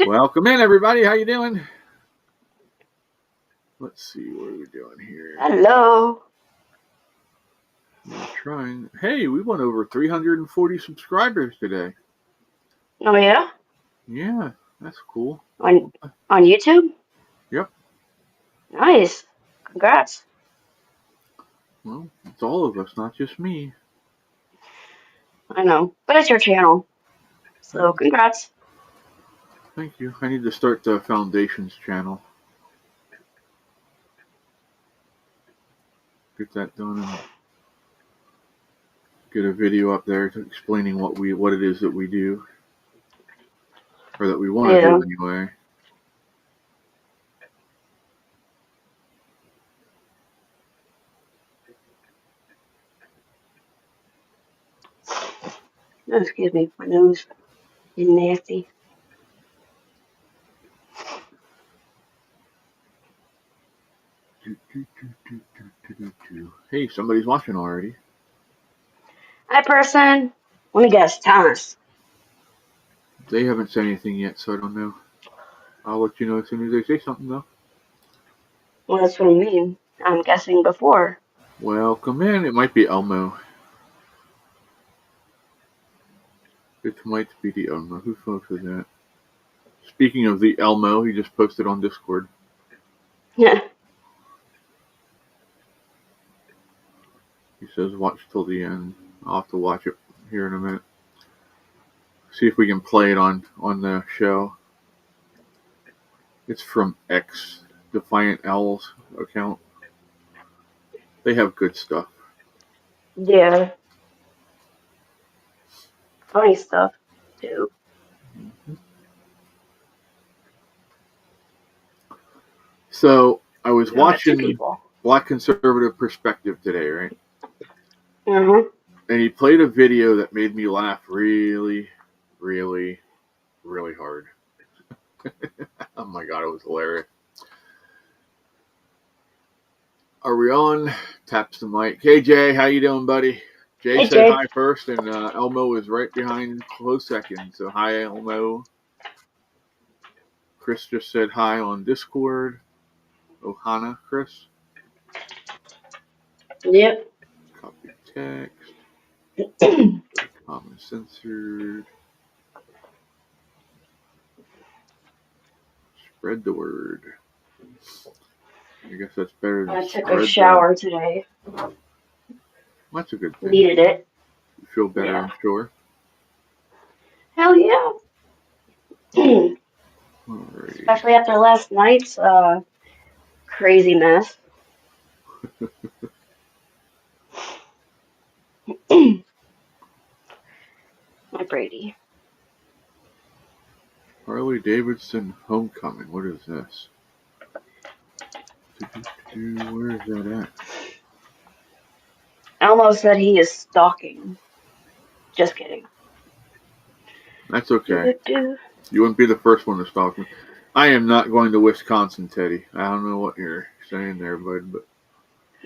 Welcome in, everybody. How you doing? Let's see, what are we doing here? Hello. I'm trying. Hey, we went over 340 subscribers today. Oh yeah? Yeah, that's cool. On YouTube? Yep. Nice. Congrats. Well, it's all of us, not just me. I know. But it's your channel. So congrats. Thank you. I need to start the Foundations channel. Get that done and get a video up there explaining what it is that we do. Or that we want to do anyway. Oh, excuse me, my nose is nasty. Hey, somebody's watching already. Hi, person. Let me guess, Thomas. They haven't said anything yet, so I don't know. I'll let you know as soon as they say something, though. Well, that's what I mean. I'm guessing before. Welcome in. It might be Elmo. It might be the Elmo. Who posted that? Speaking of the Elmo, he just posted on Discord. Yeah. He says watch till the end. I'll have to watch it here in a minute. See if we can play it on the show. It's from X, Defiant Owl's account. They have good stuff. Yeah. Funny stuff, too. Mm-hmm. So, I was watching Black Conservative Perspective today, right? Mm-hmm. And he played a video that made me laugh really, really, really hard. Oh my god, it was hilarious. Are we on? Taps the mic. Hey Jay, how you doing, buddy? Jay said hi first, and Elmo is right behind close second. So hi, Elmo. Chris just said hi on Discord. Ohana, Chris. Yep. Copy text. Common censored. Spread the word. I guess that's better than I took a shower today. That's a good thing. Needed it. You feel better, yeah. I'm sure. Hell yeah. Especially after last night's crazy mess. My Brady. Harley Davidson Homecoming. What is this? Where is that at? Elmo said he is stalking. Just kidding. That's okay. You wouldn't be the first one to stalk me. I am not going to Wisconsin, Teddy. I don't know what you're saying there, bud, but.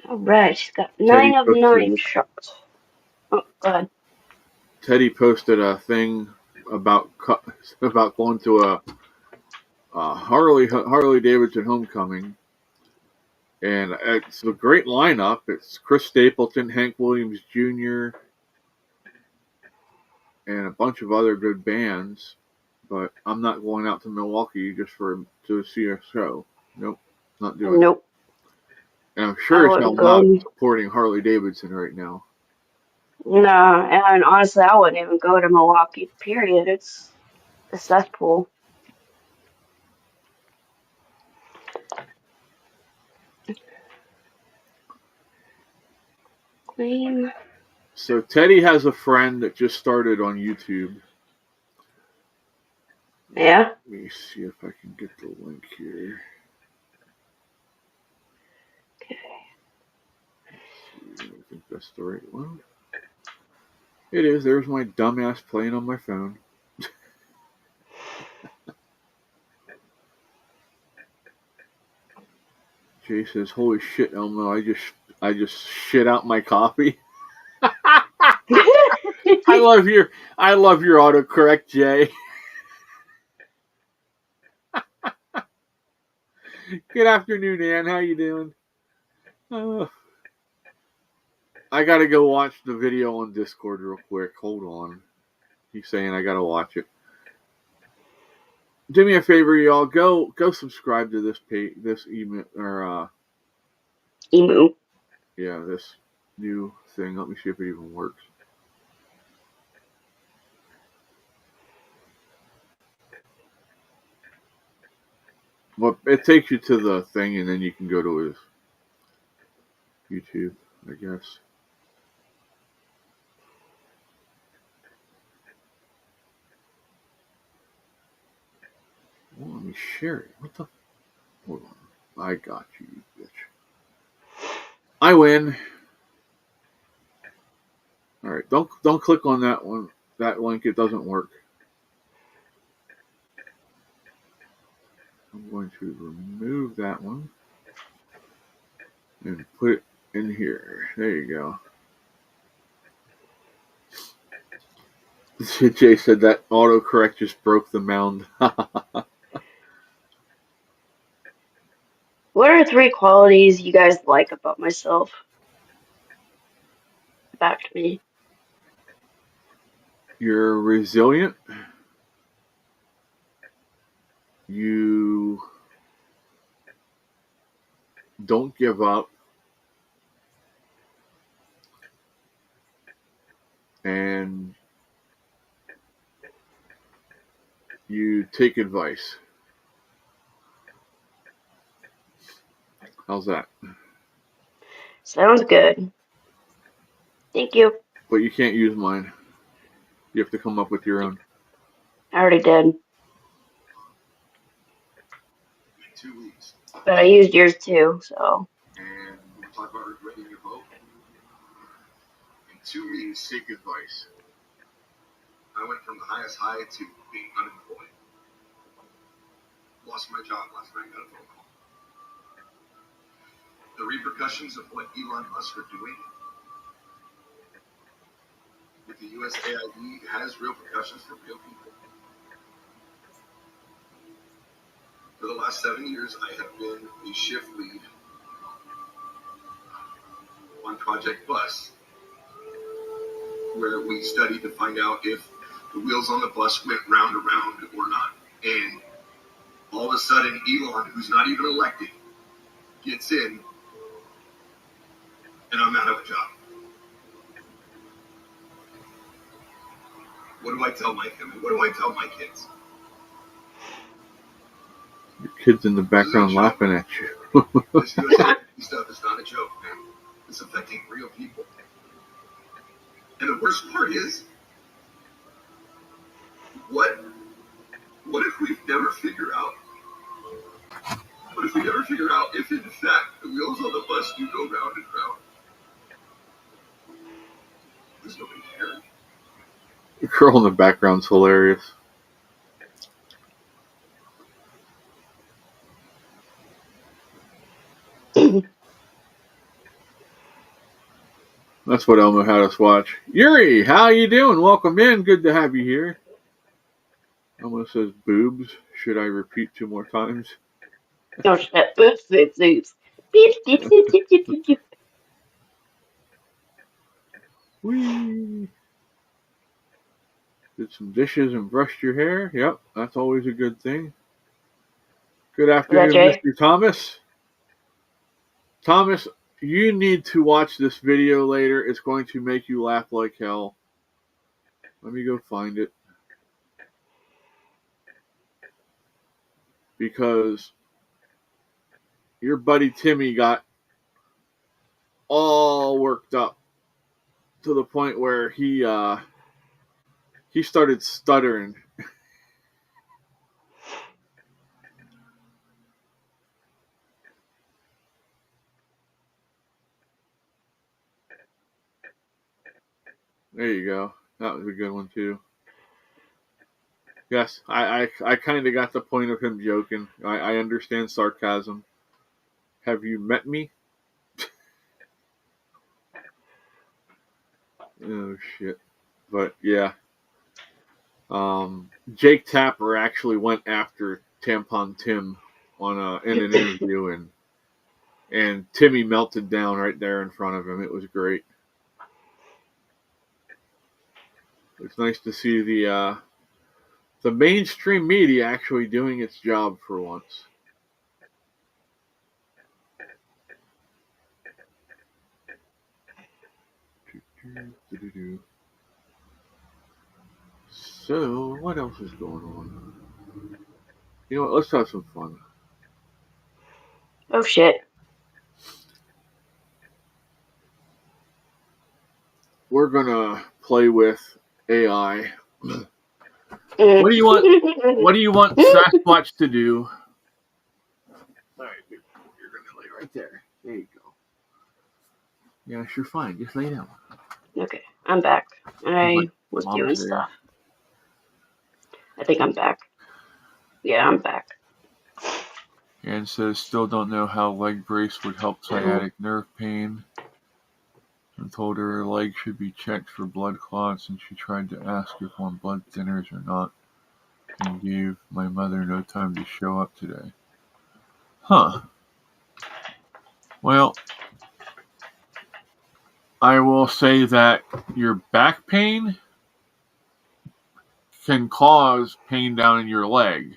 Alright, she's got 9 of 9 shots. Oh, go ahead. Teddy posted a thing about going to a Harley Davidson Homecoming. And it's a great lineup. It's Chris Stapleton, Hank Williams Jr., and a bunch of other good bands. But I'm not going out to Milwaukee just to see a show. Nope, not doing it. Nope. And I'm sure I'm not supporting Harley Davidson right now. No, and honestly, I wouldn't even go to Milwaukee, period. It's a cesspool. Claim. So Teddy has a friend that just started on YouTube. Yeah? Let me see if I can get the link here. Okay. I think that's the right one. It is. There's my dumbass playing on my phone. Jay says, "Holy shit, Elmo! I just shit out my coffee." I love your autocorrect, Jay. Good afternoon, Ann. How you doing? Uh, I gotta go watch the video on Discord real quick. Hold on. He's saying I gotta watch it. Do me a favor, y'all. Go subscribe to this page, this email, or Emu. yeah, this new thing. Let me see if it even works. Well, it takes you to the thing, and then you can go to his YouTube, I guess. Well, let me share it. What the? Hold on. I got you, you bitch. I win. All right. Don't click on that one. That link. It doesn't work. I'm going to remove that one and put it in here. There you go. Jay said that autocorrect just broke the mound. What are 3 qualities you guys like about myself? About me. You're resilient. You don't give up. And you take advice. How's that? Sounds good. Thank you. But you can't use mine. You have to come up with your own. I already did. But I used yours too, so. And we'll talk about regretting your vote. In 2 weeks, take advice. I went from the highest high to being unemployed. Lost my job last night, got a phone call. The repercussions of what Elon Musk are doing with the USAID has real repercussions for real people. For the last 7 years, I have been a shift lead on Project Bus, where we studied to find out if the wheels on the bus went round and round or not. And all of a sudden, Elon, who's not even elected, gets in, and I'm out of a job. What do I tell my family? What do I tell my kids? Your kids in the background laughing at you. This USAID stuff is not a joke, man. It's affecting real people. And the worst part is, what if we never figure out? What if we never figure out if, in fact, the wheels on the bus do go round and round? There's nobody caring. The girl in the background's hilarious. That's what Elmo had us watch. Yuri, how you doing? Welcome in. Good to have you here. Elmo says boobs. Should I repeat 2 more times? No shit. Boots, boots, boots. Beep, beep, beep, beep, beep, beep, beep. Whee! Did some dishes and brushed your hair. Yep, that's always a good thing. Good Was that afternoon, Jay? Mr. Thomas. Thomas, you need to watch this video later. It's going to make you laugh like hell. Let me go find it. Because your buddy Timmy got all worked up to the point where he started stuttering. There you go. That was a good one too. Yes, I kind of got the point of him joking. I understand sarcasm. Have you met me? Oh shit. But yeah. Jake Tapper actually went after Tampon Tim in an interview, and Timmy melted down right there in front of him. It was great. It's nice to see the mainstream media actually doing its job for once. So, what else is going on? You know what? Let's have some fun. Oh shit. We're gonna play with AI. What do you want? What do you want Sasquatch to do? All right, you're gonna lay right there. There you go. Yeah, sure, fine. Just lay down. Okay, I'm back. I was Mom's doing there. stuff. I think I'm back. Yeah, I'm back. And says still don't know how leg brace would help sciatic nerve pain. I told her leg should be checked for blood clots, and she tried to ask if on blood thinners or not, and gave my mother no time to show up today. Huh. Well, I will say that your back pain can cause pain down in your leg.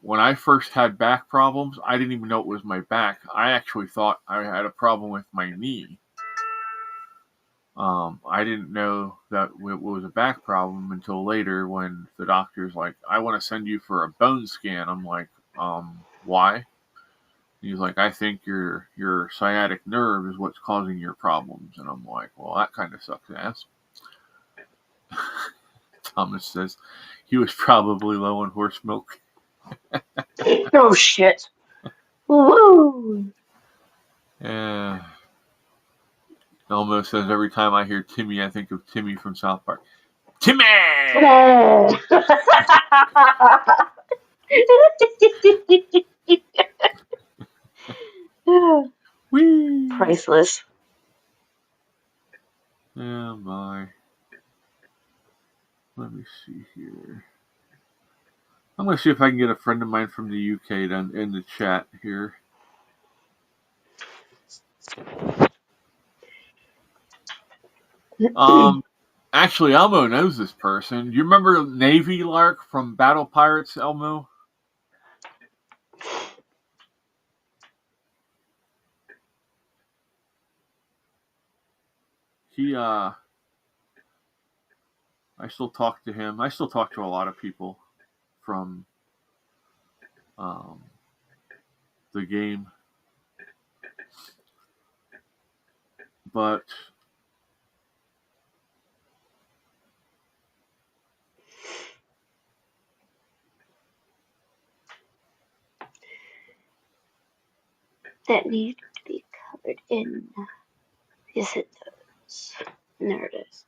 When I first had back problems, I didn't even know it was my back. I actually thought I had a problem with my knee. I didn't know that it was a back problem until later when the doctor's like, I want to send you for a bone scan. I'm like, why? He's like, I think your sciatic nerve is what's causing your problems. And I'm like, well, that kind of sucks ass. Thomas says he was probably low on horse milk. Oh shit. Woo! Yeah. Elmo says every time I hear Timmy, I think of Timmy from South Park. Timmy! Whee! Priceless. Oh my. Let me see here. I'm going to see if I can get a friend of mine from the UK in the chat here. Actually, Elmo knows this person. Do you remember Navy Lark from Battle Pirates, Elmo? I still talk to him. I still talk to a lot of people from the game. But that needs to be covered in. Yes, it does. There it is.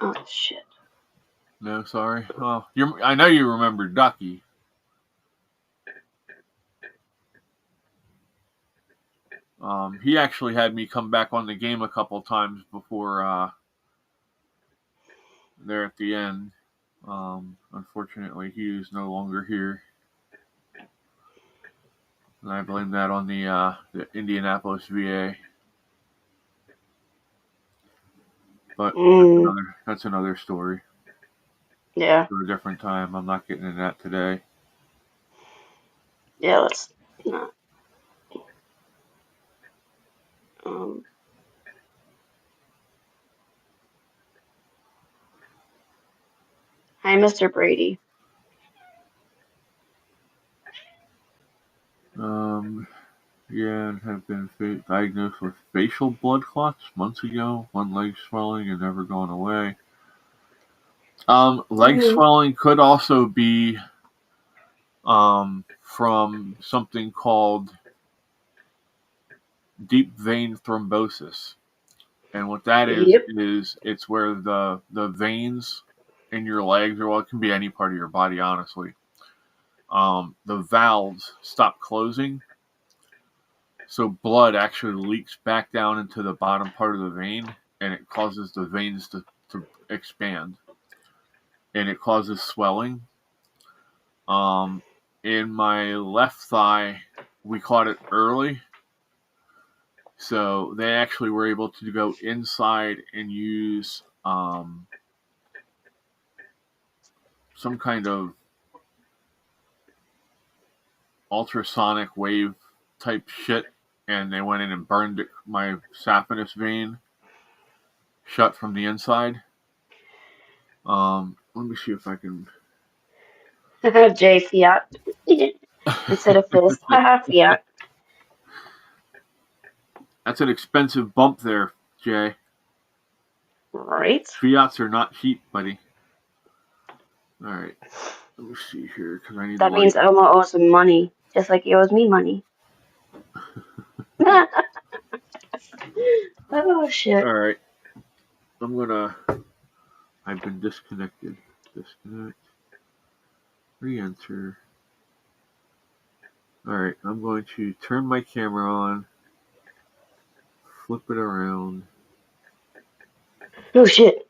Oh shit. no, sorry. Well, I know you remember Ducky. He actually had me come back on the game a couple times before there at the end. Unfortunately, he is no longer here. And I blame that on the Indianapolis VA. But that's another story. Yeah. For a different time. I'm not getting into that today. Yeah, let's not. Hi, Mr. Brady. Yeah, and have been diagnosed with facial blood clots months ago. One leg swelling and never gone away. Leg swelling could also be from something called deep vein thrombosis. And what that is it's where the veins in your legs, or well, it can be any part of your body, honestly. The valves stop closing, so blood actually leaks back down into the bottom part of the vein, and it causes the veins to expand, and it causes swelling. in my left thigh, we caught it early. So they actually were able to go inside and use some kind of ultrasonic wave type shit, and they went in and burned my saphenous vein shut from the inside. Let me see if I can. J Fiat instead of fist. Haha, Fiat. That's an expensive bump there, Jay. Right. Fiats are not cheap, buddy. All right, let me see here because I need That light. means Elmo owes him money, just like he owes me money. Oh shit. All right, I've been disconnected. Disconnect. Re-enter. All right, I'm going to turn my camera on. Flip it around. Oh shit.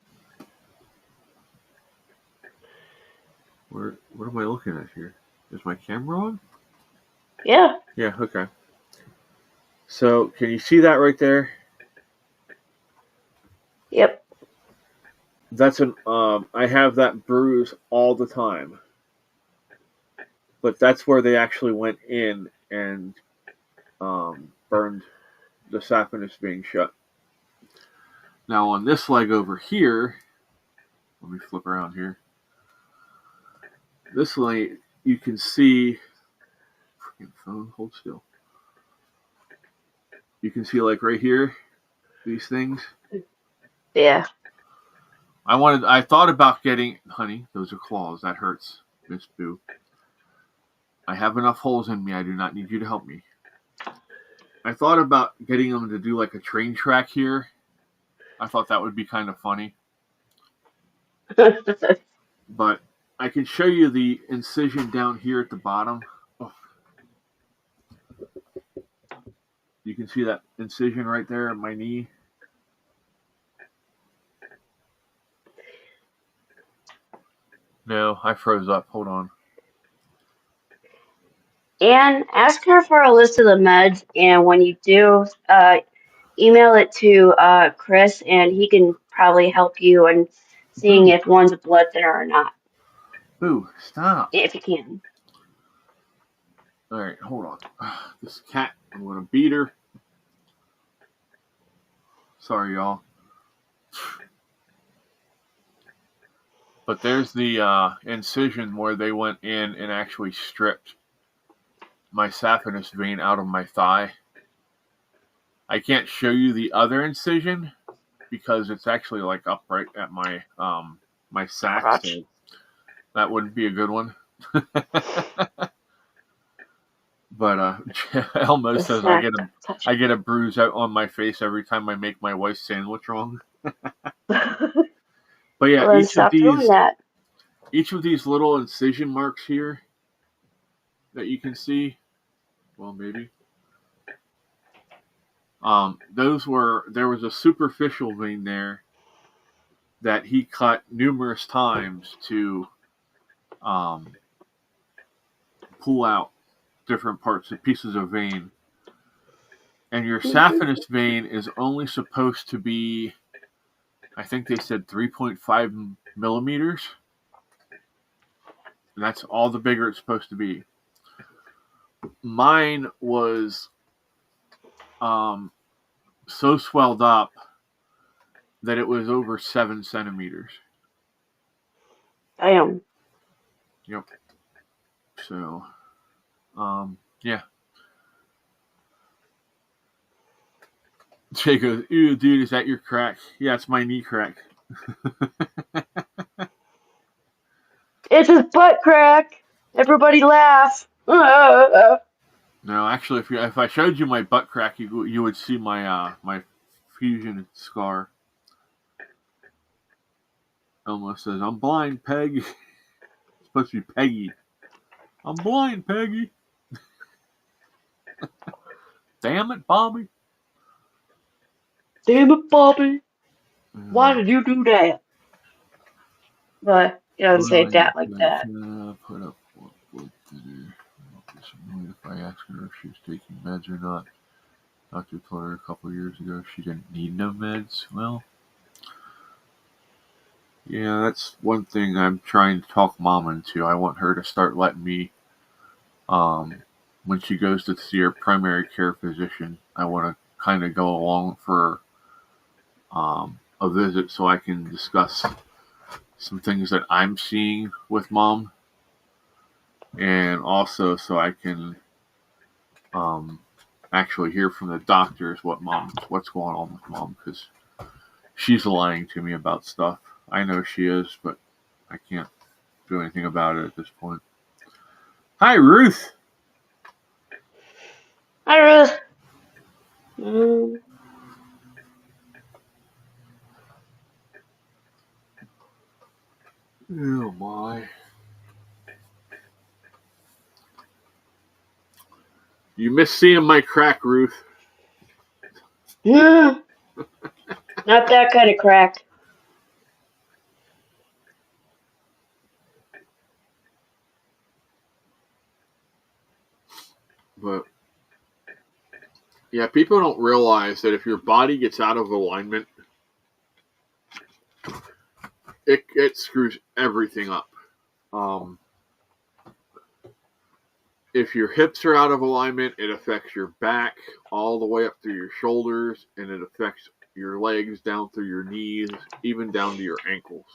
What am I looking at here? Is my camera on? Yeah. Yeah, okay. So, can you see that right there? Yep. That's I have that bruise all the time. But that's where they actually went in and burned the saphenous vein shut. Now on this leg over here, let me flip around here. This leg, you can see, freaking phone, hold still. You can see like right here, these things. Yeah. I thought about getting, honey, those are claws, that hurts, Miss Boo. I have enough holes in me, I do not need you to help me. I thought about getting them to do like a train track here. I thought that would be kind of funny. But I can show you the incision down here at the bottom. Oh. You can see that incision right there on my knee. No, I froze up. Hold on. And ask her for a list of the meds, and when you do, email it to Chris, and he can probably help you in seeing if one's a blood thinner or not. Boo, stop. If you can. All right, hold on. This cat, I'm going to beat her. Sorry, y'all. But there's the incision where they went in and actually stripped my saphenous vein out of my thigh. I can't show you the other incision because it's actually like up right at my my sack. Crotch. So that wouldn't be a good one. But Elmo says I get a bruise out on my face every time I make my wife's sandwich wrong. But yeah, well, each of these little incision marks here that you can see, well, maybe. There was a superficial vein there that he cut numerous times to pull out different parts of pieces of vein. And your saphenous vein is only supposed to be, I think they said 3.5 millimeters. And that's all the bigger it's supposed to be. Mine was so swelled up that it was over 7 centimeters. Damn. Yep. So, yeah. Jay goes, ew, dude, is that your crack? Yeah, it's my knee crack. It's his butt crack. Everybody laugh. No, actually, if I showed you my butt crack, you would see my my fusion scar. Elmo says, "I'm blind, Peg." It's supposed to be Peggy. I'm blind, Peggy. Damn it, Bobby. Damn it, Bobby. Why did you do that? But he doesn't say that like that. Put up blood thinner. by asking her if she was taking meds or not. Doctor told her a couple of years ago she didn't need no meds. Well, yeah, that's one thing I'm trying to talk Mom into. I want her to start letting me, when she goes to see her primary care physician, I want to kind of go along for a visit so I can discuss some things that I'm seeing with Mom, and also so I can actually hear from the doctors what's going on with Mom, because she's lying to me about stuff. I know she is, but I can't do anything about it at this point. Hi, Ruth. Hi, Ruth. Mm. Oh my. You miss seeing my crack, Ruth. Not that kind of crack. But yeah, people don't realize that if your body gets out of alignment, it screws everything up. If your hips are out of alignment, it affects your back all the way up through your shoulders, and it affects your legs down through your knees, even down to your ankles.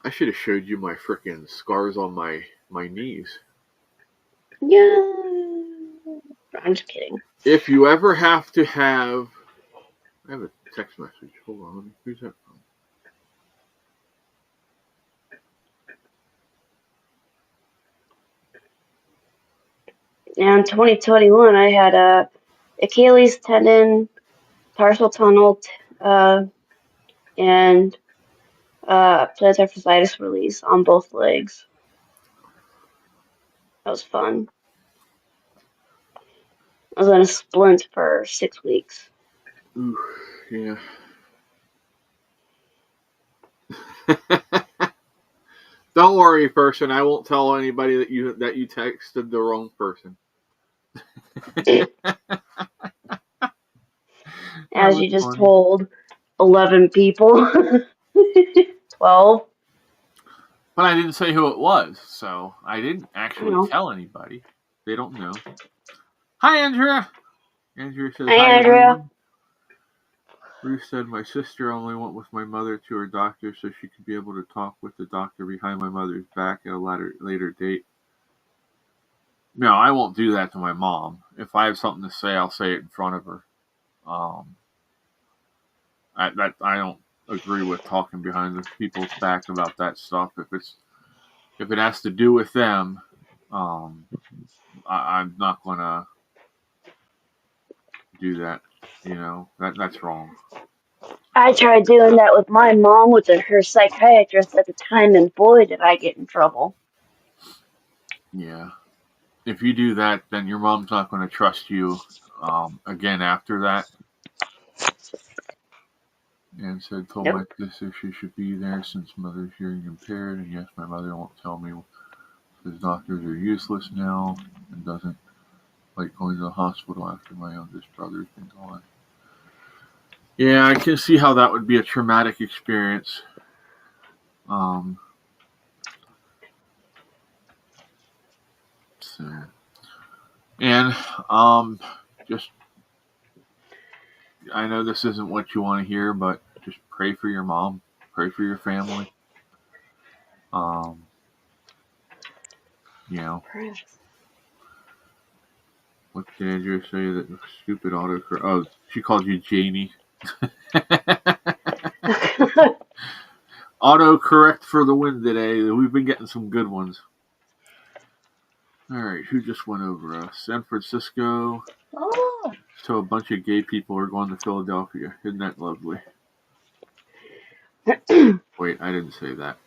I should have showed you my freaking scars on my knees. Yeah. I'm just kidding. If you ever have to have, I have a text message. Hold on, who's that from? Now in 2021, I had a Achilles tendon, tarsal tunnel, and plantar fasciitis release on both legs. That was fun. I was on a splint for 6 weeks. Ooh, yeah. Don't worry, person. I won't tell anybody that you texted the wrong person. As you just told 11 people. 12. But I didn't say who it was, so I didn't actually tell anybody. They don't know. Hi, Andrea. Andrea says, hi, Andrea. Everyone. Ruth said my sister only went with my mother to her doctor so she could be able to talk with the doctor behind my mother's back at a later date. No, I won't do that to my mom. If I have something to say, I'll say it in front of her. I don't agree with talking behind the people's back about that stuff. If it has to do with them, I'm not gonna do that. You know, that's wrong. I tried doing that with my mom, with her psychiatrist at the time, and boy, did I get in trouble. Yeah. If you do that, then your mom's not going to trust you again after that. And said, told my sister she should be there since mother's hearing impaired. And yes, my mother won't tell me because doctors are useless now and doesn't like going to the hospital after my youngest brother's been gone. Yeah, I can see how that would be a traumatic experience. So, and just, I know this isn't what you want to hear, but just pray for your mom, pray for your family. You know, what did Andrea say that stupid autocorrect? Oh, she called you Janie. Autocorrect for the win today. We've been getting some good ones. All right, who just went over us? San Francisco. Oh. So a bunch of gay people are going to Philadelphia. Isn't that lovely? Wait, I didn't say that.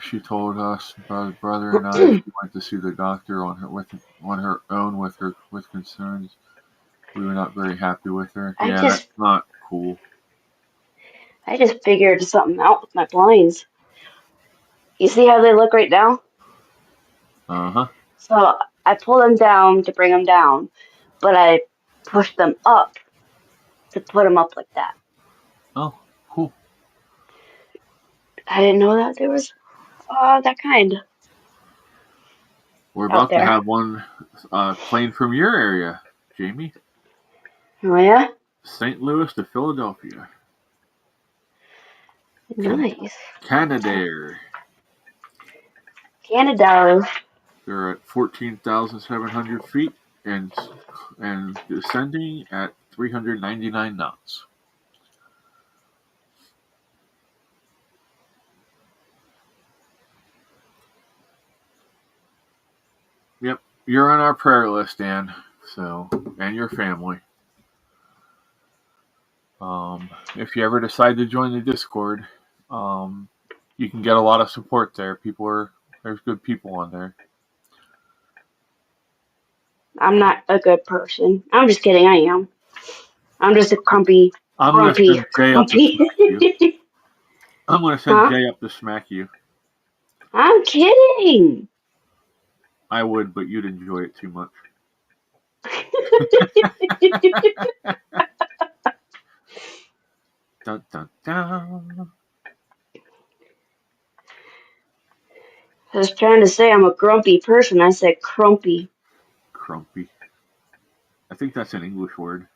She told us, brother and I, she went to see the doctor on her own with concerns. We were not very happy with her. That's not cool. I just figured something out with my blinds. You see how they look right now? Uh-huh. So I pull them down to bring them down, but I push them up to put them up like that. Oh, cool. I didn't know that there was that kind We're out about to there. have one plane from your area, Jamie. Oh yeah? St. Louis to Philadelphia. Nice. Canadair. Canada. They're at 14,700 feet and descending at 399 knots. Yep, you're on our prayer list, Dan. So, and your family. If you ever decide to join the Discord, you can get a lot of support there. There's good people on there. I'm not a good person. I'm just kidding. I am. I'm just a grumpy. I'm gonna send Jay up to smack you. Grumpy. I'm gonna send Huh? Jay up to smack you. I'm kidding. I would, but you'd enjoy it too much. Dun, dun, dun. I was trying to say I'm a grumpy person. I said crumpy. Crumpy. I think that's an English word.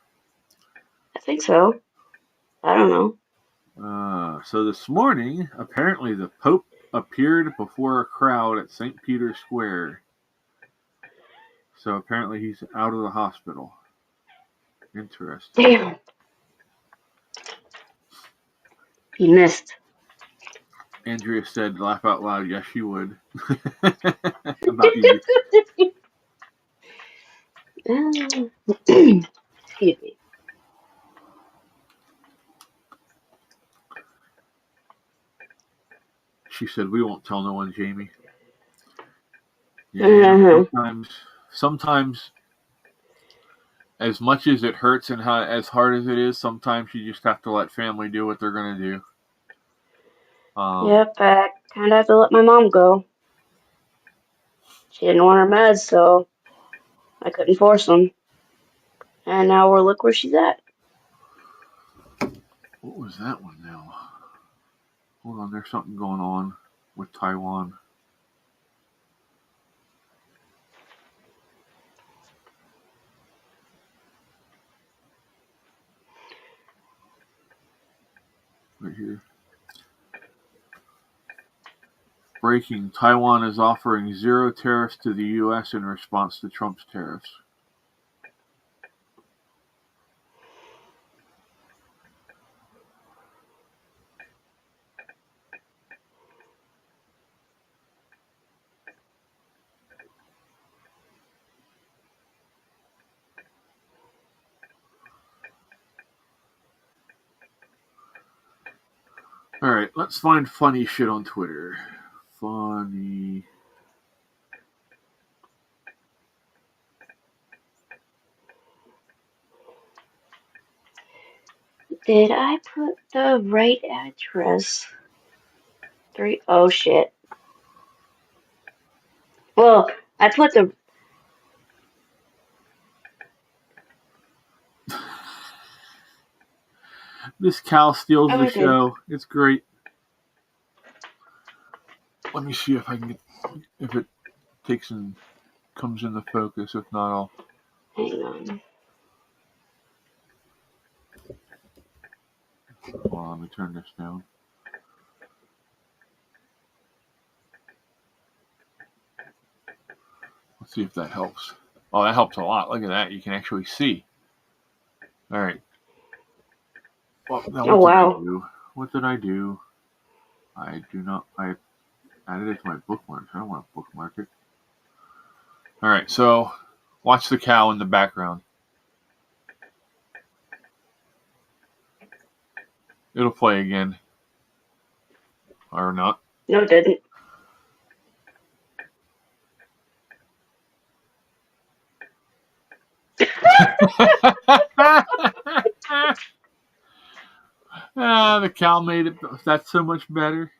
I think so. I don't know. So this morning, apparently the Pope appeared before a crowd at St. Peter's Square. So apparently he's out of the hospital. Interesting. Damn. He missed. Andrea said, laugh out loud, yes, she would. About you. Excuse me. She said, we won't tell no one, Jamie. Yeah, sometimes, as much as it hurts and as hard as it is, sometimes you just have to let family do what they're going to do. Yep, I kind of have to let my mom go. She didn't want her meds, so I couldn't force them. And now look where she's at. What was that one now? Hold on, there's something going on with Taiwan. Right here. Breaking, Taiwan is offering zero tariffs to the U.S. in response to Trump's tariffs. Alright, let's find funny shit on Twitter. Funny. Did I put the right address? Oh shit. Well, I put the. This cow steals Oh, the I did. show. It's great. Let me see if I can get, if it takes and comes into focus. If not, I'll. Hang on. Hold on, let me turn this down. Let's see if that helps. Oh, that helps a lot. Look at that. You can actually see. All right. Well, now Oh wow. What did I do? I do not. I added it to my bookmarks. I don't want to bookmark it. All right. So, watch the cow in the background. It'll play again. Or not. No, it didn't. The Cal made it. That's so much better.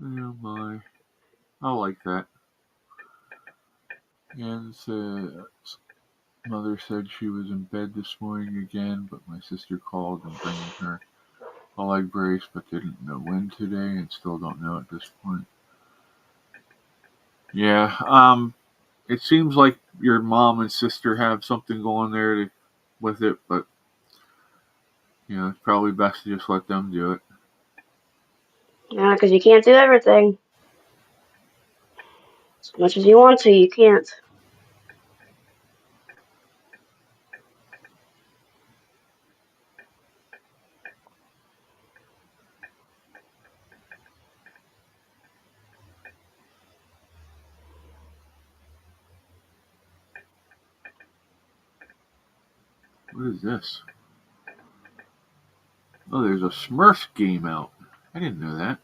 Oh my, I like that. And mother said she was in bed this morning again, but my sister called and bringing her a leg brace, but didn't know when today, and still don't know at this point. Yeah, it seems like your mom and sister have something going there with it, but it's probably best to just let them do it. Yeah, because you can't do everything. As much as you want to, you can't. What is this? Oh, there's a Smurfs game out. I didn't know that.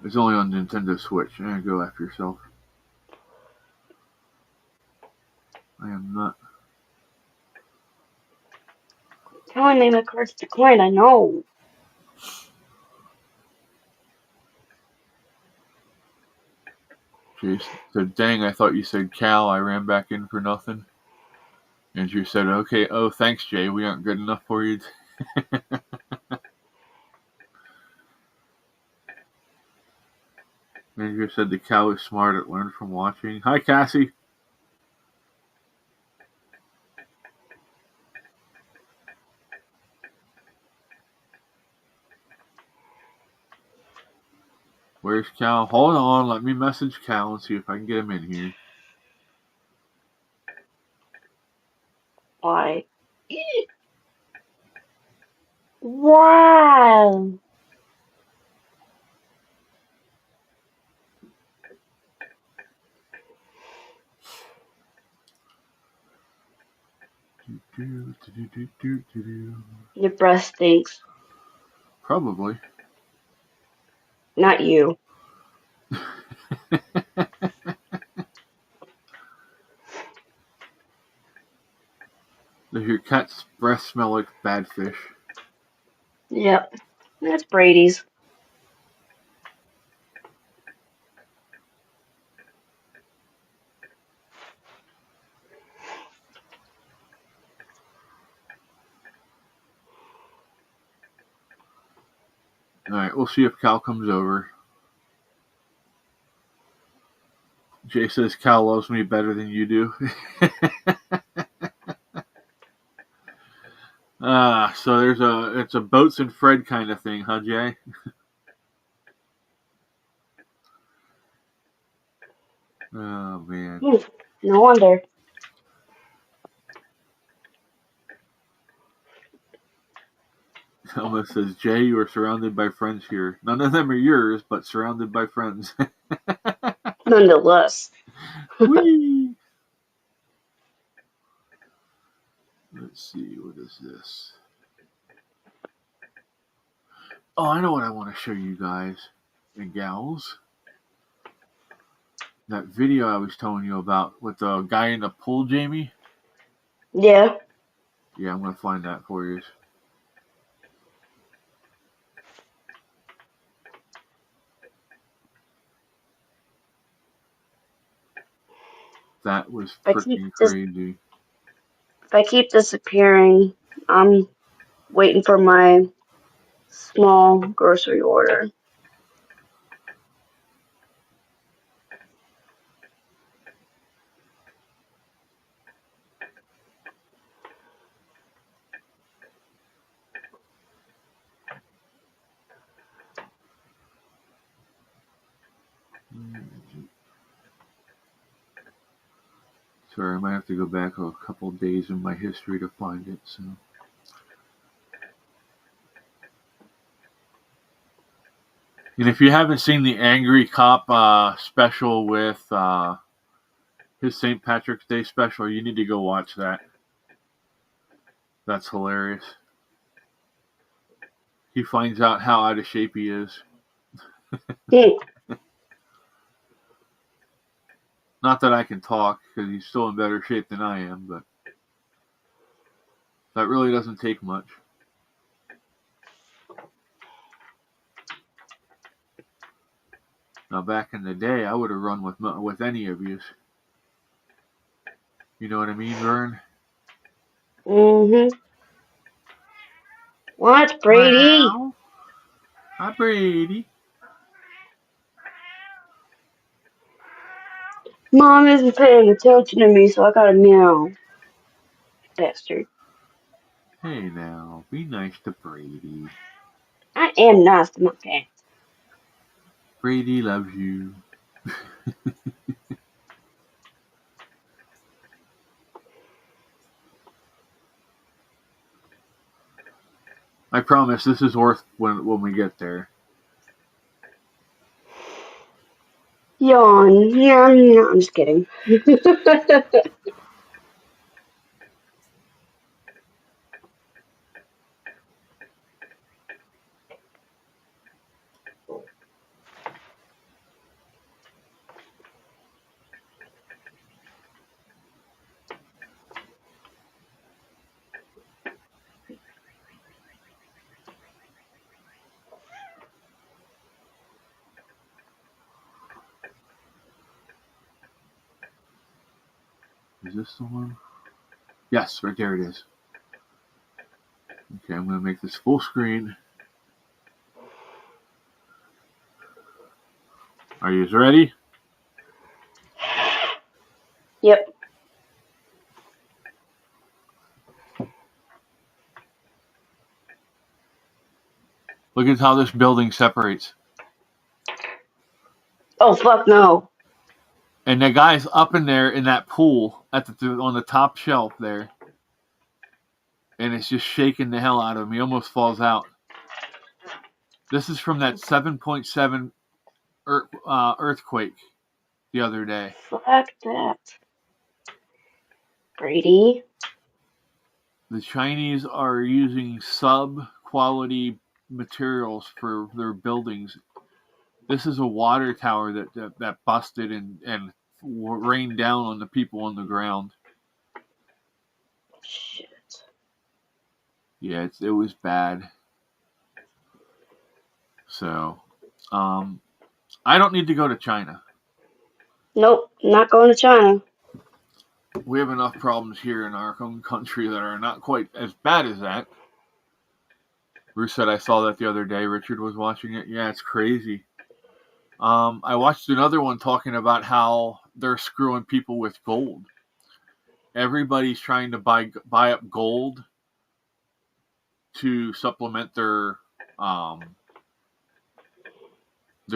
It's only on Nintendo Switch. Go after yourself. I am not. Telling me my card's declined, I know. Jason said, dang, I thought you said Cal. I ran back in for nothing. Andrew said, okay, oh, thanks, Jay. We aren't good enough for you. Andrew said the cow is smart. It learned from watching. Hi, Cassie. Where's Cal? Hold on. Let me message Cal and see if I can get him in here. Why? Wow. Your breath stinks. Probably. Not you. Does your cat's breath smell like bad fish? Yep. That's Brady's. Alright, we'll see if Cal comes over. Jay says Cal loves me better than you do. So it's a Boats and Fred kind of thing, huh, Jay? Oh, man. No wonder. Elma says, Jay, you are surrounded by friends here. None of them are yours, but surrounded by friends. Nonetheless. Whee! Let's see, what is this? Oh, I know what I want to show you guys and gals. That video I was telling you about with the guy in the pool, Jamie. Yeah. Yeah, I'm going to find that for you. That was freaking crazy. If I keep disappearing, I'm waiting for my small grocery order. Sorry, I might have to go back a couple of days in my history to find it. So, and if you haven't seen the Angry Cop special with his St. Patrick's Day special, you need to go watch that. That's hilarious. He finds out how out of shape he is. Not that I can talk, because he's still in better shape than I am, but That really doesn't take much. Now, back in the day, I would have run with any of you. You know what I mean, Vern? Mm-hmm. What, Brady? Wow. Hi, Brady. Mom isn't paying attention to me, so I gotta meow. Bastard. Hey now, be nice to Brady. I am nice to my cat. Brady loves you. I promise this is worth when we get there. Yawn. Yeah, I'm just kidding. Is this the one? Yes, right there it is. Okay, I'm going to make this full screen. Are you ready? Yep. Look at how this building separates. Oh, fuck no. And the guy's up in there in that pool on the top shelf there. And it's just shaking the hell out of him. He almost falls out. This is from that 7.7 earthquake the other day. Fuck that. Brady. The Chinese are using sub-quality materials for their buildings. This is a water tower that busted and rained down on the people on the ground. Shit. Yeah, it was bad. So, I don't need to go to China. Nope, not going to China. We have enough problems here in our own country that are not quite as bad as that. Bruce said I saw that the other day. Richard was watching it. Yeah, it's crazy. I watched another one talking about how they're screwing people with gold. Everybody's trying to buy up gold to supplement their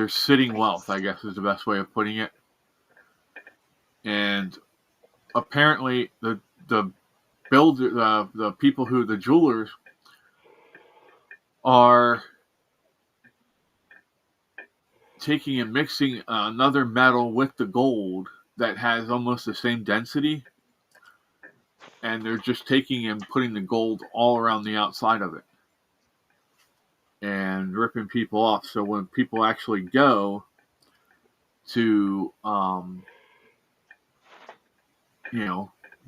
sitting wealth, I guess is the best way of putting it. And apparently the people who the jewelers are taking and mixing another metal with the gold that has almost the same density, and they're just taking and putting the gold all around the outside of it and ripping people off. So when people actually go to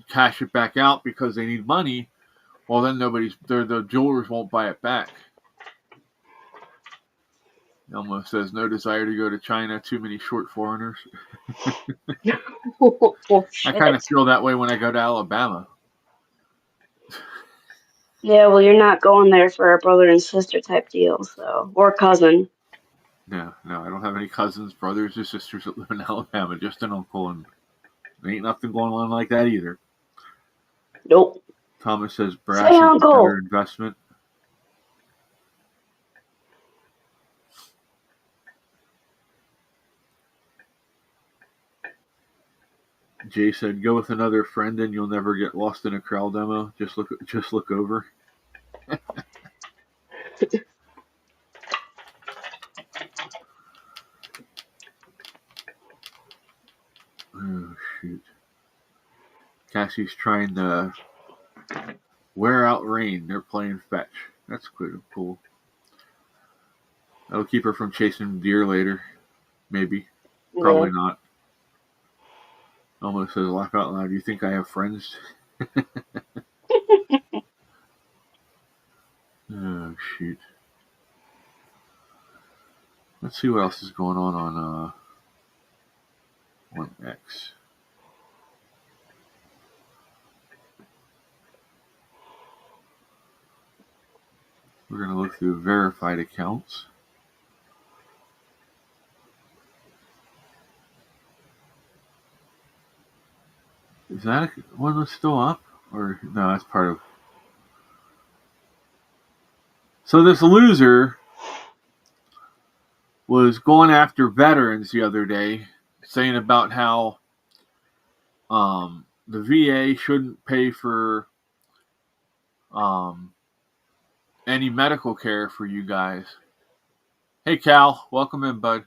cash it back out because they need money, well then the jewelers won't buy it back. Elmo says, no desire to go to China, too many short foreigners. I kind of feel that way when I go to Alabama. Yeah, well, you're not going there for a brother and sister type deal, so, or cousin. No, I don't have any cousins, brothers, or sisters that live in Alabama, just an uncle, and there ain't nothing going on like that either. Nope. Thomas says brass is a better investment. Jay said, "Go with another friend, and you'll never get lost in a Krell demo. Just look over." Oh shoot! Cassie's trying to wear out Rain. They're playing fetch. That's cool. That'll keep her from chasing deer later. Maybe. Probably not. Almost says, laugh out loud. You think I have friends? shoot. Let's see what else is going on X. We're going to look through verified accounts. Is that one that's still up? Or no, that's part of... So this loser was going after veterans the other day, saying about how the VA shouldn't pay for any medical care for you guys. Hey Cal, welcome in, bud.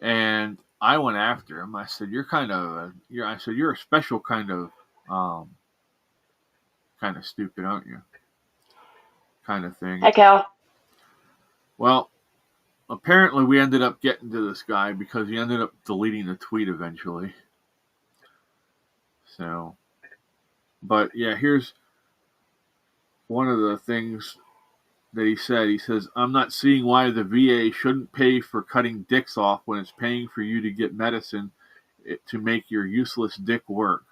And I went after him. I said, "You're you're a special kind of stupid, aren't you?" Kind of thing. Hey, Cal. Well, apparently we ended up getting to this guy because he ended up deleting the tweet eventually. So, but yeah, here's one of the things that he said. He says, "I'm not seeing why the VA shouldn't pay for cutting dicks off when it's paying for you to get medicine to make your useless dick work.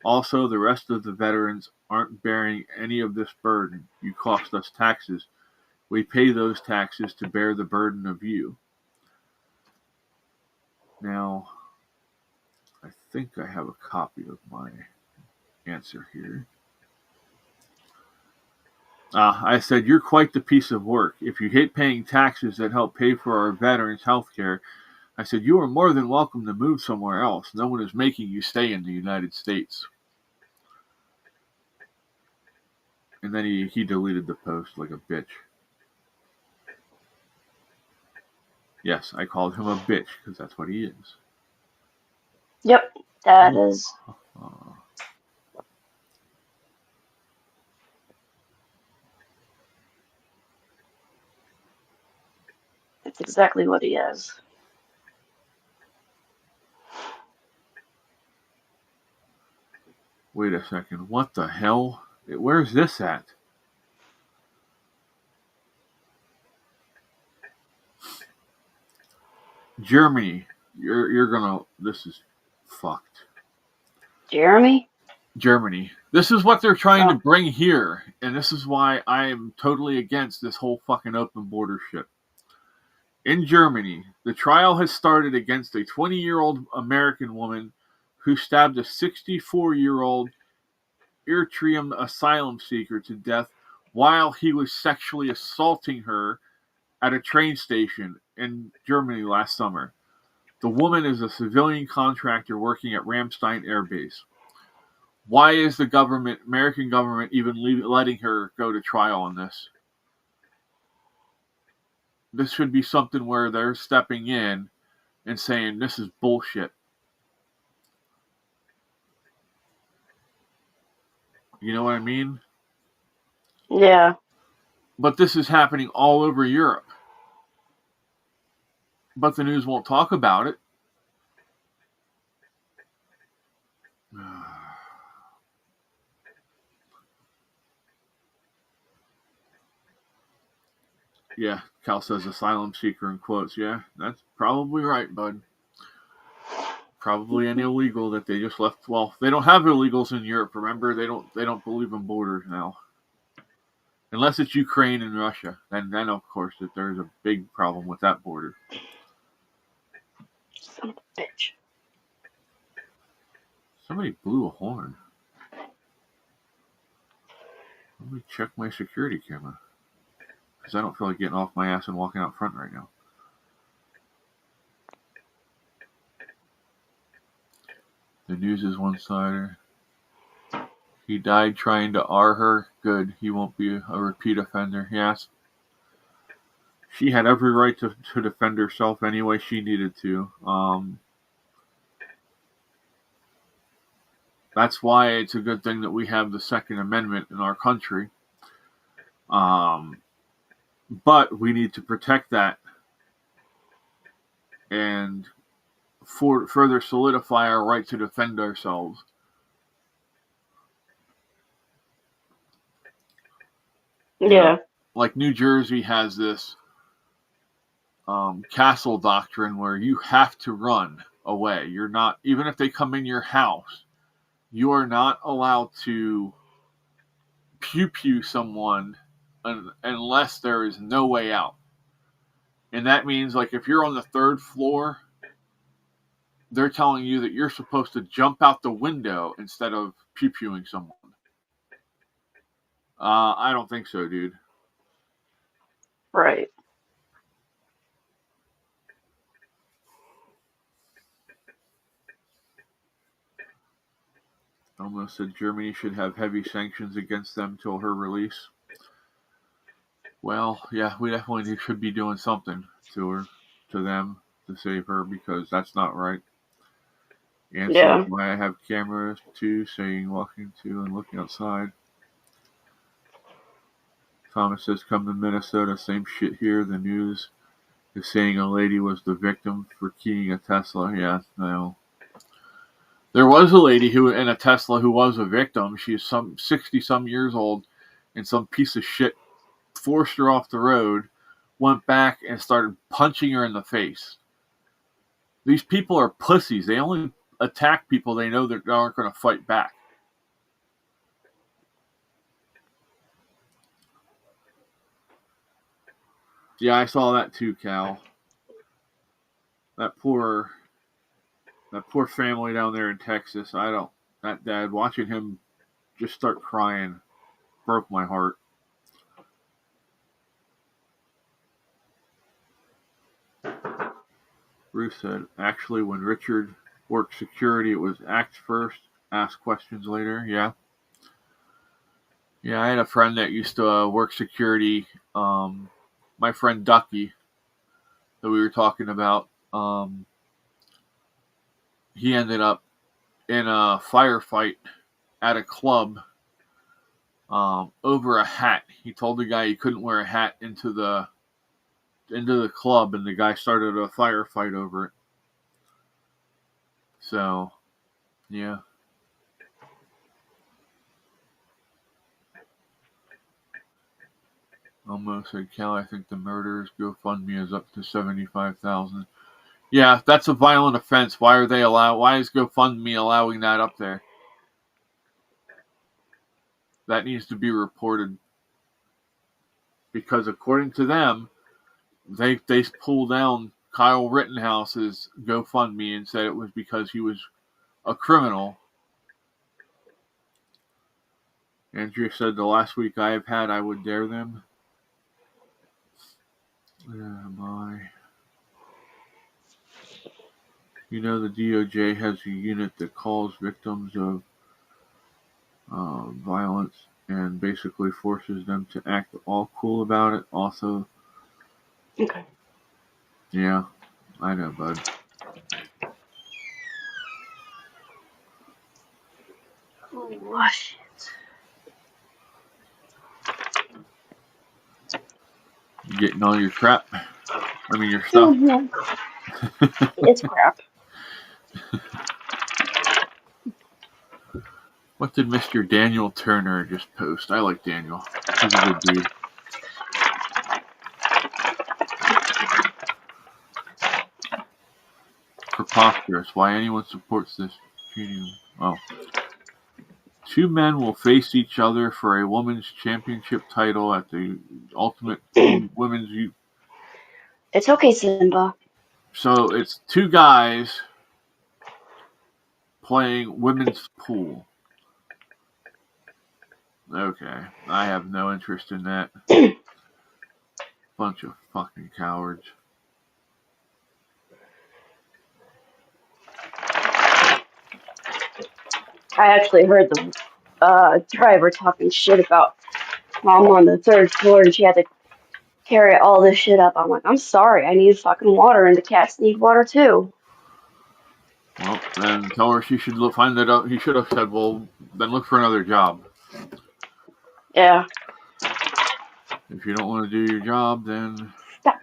Also, the rest of the veterans aren't bearing any of this burden. You cost us taxes. We pay those taxes to bear the burden of you." Now, I think I have a copy of my answer here. I said, "You're quite the piece of work. If you hate paying taxes that help pay for our veterans' health care," I said, "you are more than welcome to move somewhere else. No one is making you stay in the United States." And then he deleted the post like a bitch. Yes, I called him a bitch because that's what he is. Yep, that is. That's exactly what he is. Wait a second. What the hell? Where's this at? Germany. You're gonna... This is fucked. Jeremy? Germany. This is what they're trying to bring here, and this is why I am totally against this whole fucking open border shit. In Germany, the trial has started against a 20-year-old American woman who stabbed a 64-year-old Eritrean asylum seeker to death while he was sexually assaulting her at a train station in Germany last summer. The woman is a civilian contractor working at Ramstein Air Base. Why is the American government, even letting her go to trial on this? This should be something where they're stepping in and saying, this is bullshit. You know what I mean? Yeah. But this is happening all over Europe. But the news won't talk about it. Yeah, Cal says asylum seeker in quotes. Yeah, that's probably right, bud. Probably an illegal that they just left. Well, they don't have illegals in Europe. Remember, they don't believe in borders now, unless it's Ukraine and Russia. Then of course that there's a big problem with that border. Son of a bitch. Somebody blew a horn. Let me check my security camera, because I don't feel like getting off my ass and walking out front right now. The news is one-sider. He died trying to R her. Good. He won't be a repeat offender. Yes. She had every right to defend herself any way she needed to. That's why it's a good thing that we have the Second Amendment in our country. But we need to protect that and further solidify our right to defend ourselves. Yeah. Like New Jersey has this castle doctrine where you have to run away. You're not, even if they come in your house, you are not allowed to pew someone unless there is no way out. And that means, like, if you're on the 3rd floor, they're telling you that you're supposed to jump out the window instead of pewing someone. I don't think so, dude. Right. Almost said Germany should have heavy sanctions against them till her release. Well, yeah, we definitely should be doing something to them, to save her, because that's not right. Answer Yeah. why I have cameras too, saying walking to and looking outside. Thomas says, come to Minnesota, same shit here. The news is saying a lady was the victim for keying a Tesla. Yeah, no. There was a lady who in a Tesla who was a victim. She's some 60-some years old, and some piece of shit forced her off the road, went back and started punching her in the face. These people are pussies. They only attack people they know that aren't going to fight back. Yeah, I saw that too, Cal. That poor family down there in Texas. That dad, watching him just start crying broke my heart. Bruce said, actually, when Richard worked security, it was act first, ask questions later. Yeah. Yeah, I had a friend that used to work security. My friend Ducky, that we were talking about, he ended up in a firefight at a club over a hat. He told the guy he couldn't wear a hat into the club, and the guy started a firefight over it. So, yeah. Almost said, Cal, I think the murderers GoFundMe is up to $75,000. Yeah, that's a violent offense. Why is GoFundMe allowing that up there? That needs to be reported. Because according to them, they pulled down Kyle Rittenhouse's GoFundMe and said it was because he was a criminal. Andrea said, the last week I have had, I would dare them. My. You know, the DOJ has a unit that calls victims of violence and basically forces them to act all cool about it. Also, Okay. Yeah, I know, bud. Oh, shit. You getting all your crap? I mean, your stuff? Mm-hmm. It's crap. What did Mr. Daniel Turner just post? I like Daniel. He's a good dude. Preposterous. Why anyone supports this cheating? Oh. 2 men will face each other for a women's championship title at the Ultimate Women's. It's okay, Simba. So it's 2 guys playing women's pool. Okay, I have no interest in that. Bunch of fucking cowards. I actually heard the driver talking shit about Mom on the 3rd floor, and she had to carry all this shit up. I'm like, I'm sorry, I need fucking water, and the cats need water too. Well, then tell her she should find that out. He should have said, well, then look for another job. Yeah. If you don't want to do your job, then... Stop.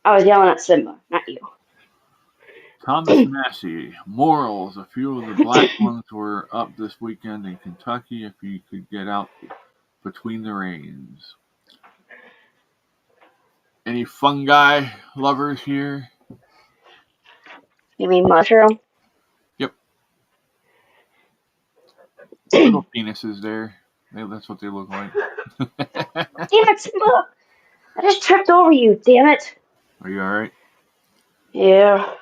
I was yelling at Simba, not you. Thomas Massey, morals. A few of the black ones were up this weekend in Kentucky. If you could get out Between the Rains. Any fungi lovers here? You mean mushroom? Yep. Little penises there. That's what they look like. Damn it, Simba! I just tripped over you, damn it. Are you alright? Yeah.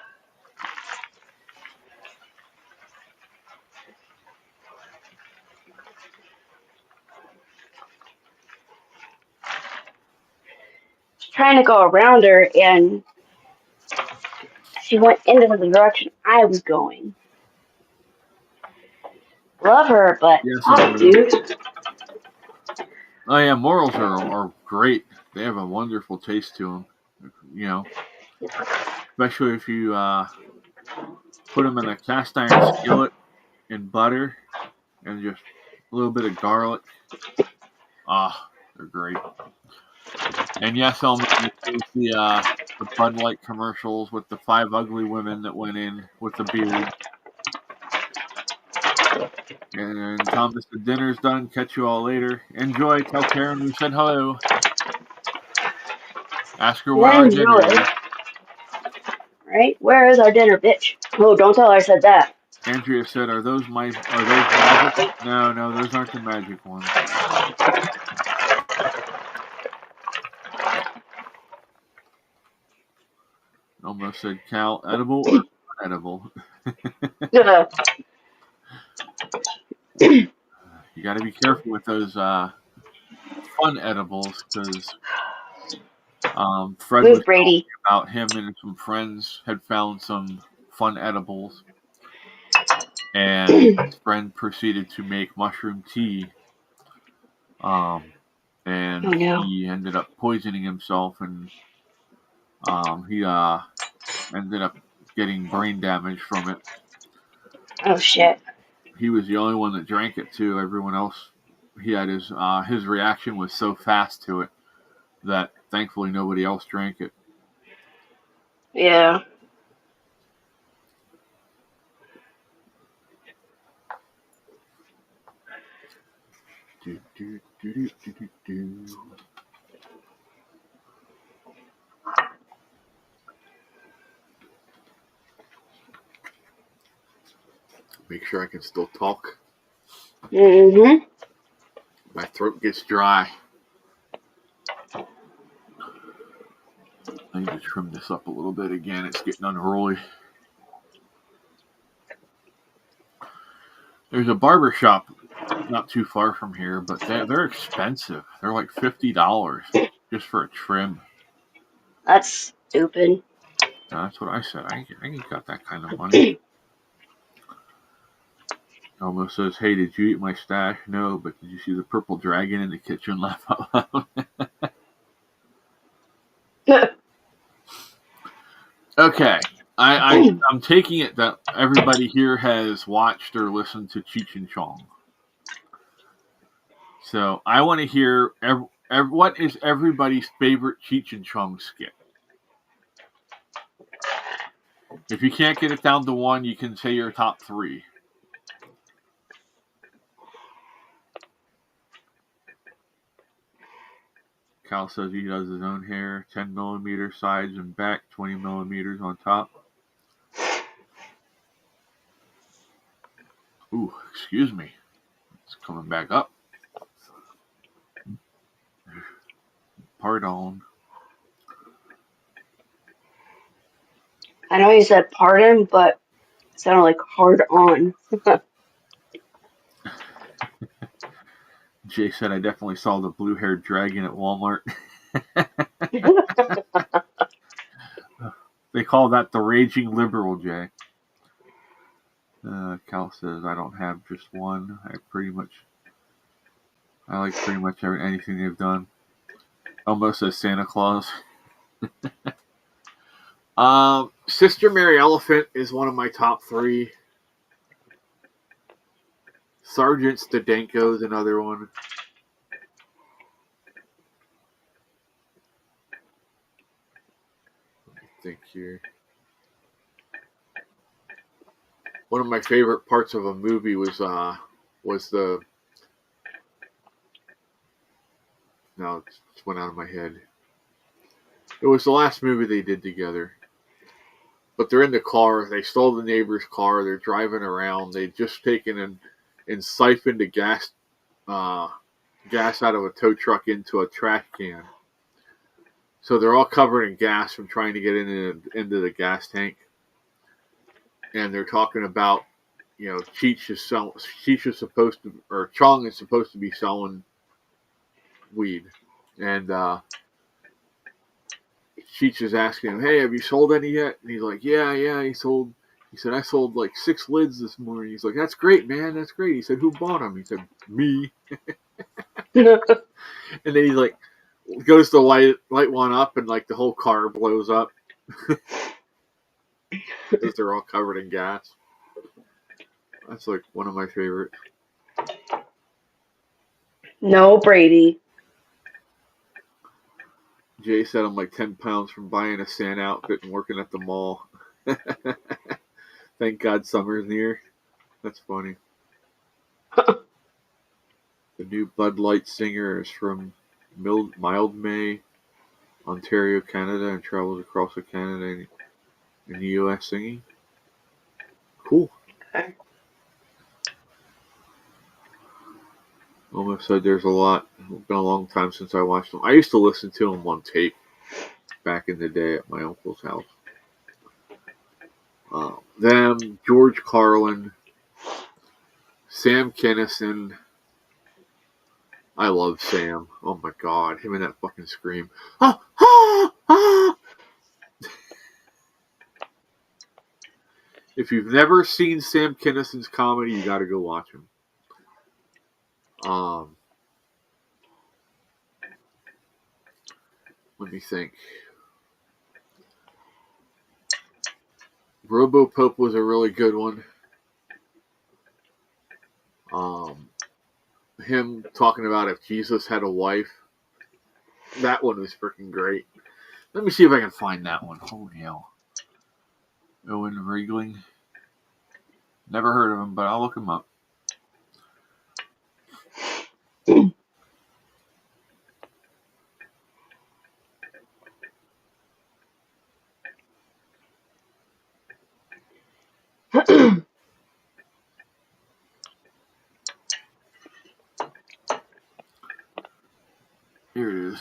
Just trying to go around her, and she went into the direction I was going. Love her, but Yes, I fuck, do. dude. Oh yeah, morals are great. They have a wonderful taste to them. You know, especially if you put them in a cast iron skillet in butter and just a little bit of garlic. Ah, they're great. And yes, I'll make the Bud Light commercials with the 5 ugly women that went in with the beard. And Thomas, the dinner's done. Catch you all later. Enjoy. Tell Karen we said hello. Ask her where our dinner Enjoy. is. Right? Where is our dinner, bitch? Oh, don't tell her I said that. Andrea said, "Are those magic?" No, those aren't the magic ones. Almost said Cal, edible or edible. You got to be careful with those fun edibles because Fred was Move, telling Brady. me about him and some friends had found some fun edibles, and his friend proceeded to make mushroom tea. And Oh no. he ended up poisoning himself, and he ended up getting brain damage from it. Oh shit. He was the only one that drank it too. Everyone else, he had his reaction was so fast to it that thankfully nobody else drank it. Yeah. Do, do, do, do, do, do, do. Make sure I can still talk. Mm-hmm. My throat gets dry. I need to trim this up a little bit again. It's getting unruly. There's a barber shop not too far from here, but they're expensive. They're like $50 just for a trim. That's stupid. That's what I said. I ain't got that kind of money. Almost says, "Hey, did you eat my stash?" No, but did you see the purple dragon in the kitchen? Laugh out loud. Okay, I'm taking it that everybody here has watched or listened to Cheech and Chong. So I want to hear what is everybody's favorite Cheech and Chong skit. If you can't get it down to one, you can say your top 3. Cal says he does his own hair, 10 millimeter sides and back, 20 millimeters on top. Ooh, excuse me. It's coming back up. Pardon. I know you said pardon, but it sounded like hard on. Jay said I definitely saw the blue-haired dragon at Walmart. They call that the raging liberal, Jay. Cal says I don't have just one. I like pretty much anything they've done. Almost says Santa Claus. Sister Mary Elephant is one of my top 3. Sergeant Stadenko is another one. Let me think here. One of my favorite parts of a movie was the Now it just went out of my head. It was the last movie they did together. But they're in the car. They stole the neighbor's car. They're driving around. They'd just taken and siphoned the gas out of a tow truck into a trash can. So they're all covered in gas from trying to get into the gas tank. And they're talking about, Chong is supposed to be selling weed. And Cheech is asking him, "Hey, have you sold any yet?" And he's like, "Yeah. He said, "I sold like 6 lids this morning." He's like, "That's great, man. That's great." He said, "Who bought them?" He said, "Me." And then he's like, goes to light one up, and like the whole car blows up because they're all covered in gas. That's like one of my favorites. No, Brady. Jay said I'm like 10 pounds from buying a Santa outfit and working at the mall. Thank God summer's near. That's funny. The new Bud Light singer is from Mildmay, Ontario, Canada, and travels across Canada and the U.S. singing. Cool. Okay. Almost said there's a lot. It's been a long time since I watched them. I used to listen to them on tape back in the day at my uncle's house. Them, George Carlin, Sam Kinison. I love Sam. Oh my God, him and that fucking scream. Ah, ah, ah. If you've never seen Sam Kinison's comedy, you got to go watch him. Let me think. RoboPope was a really good one. Him talking about if Jesus had a wife. That one was freaking great. Let me see if I can find that one. Holy hell. Owen Riegling. Never heard of him, but I'll look him up. Here it is.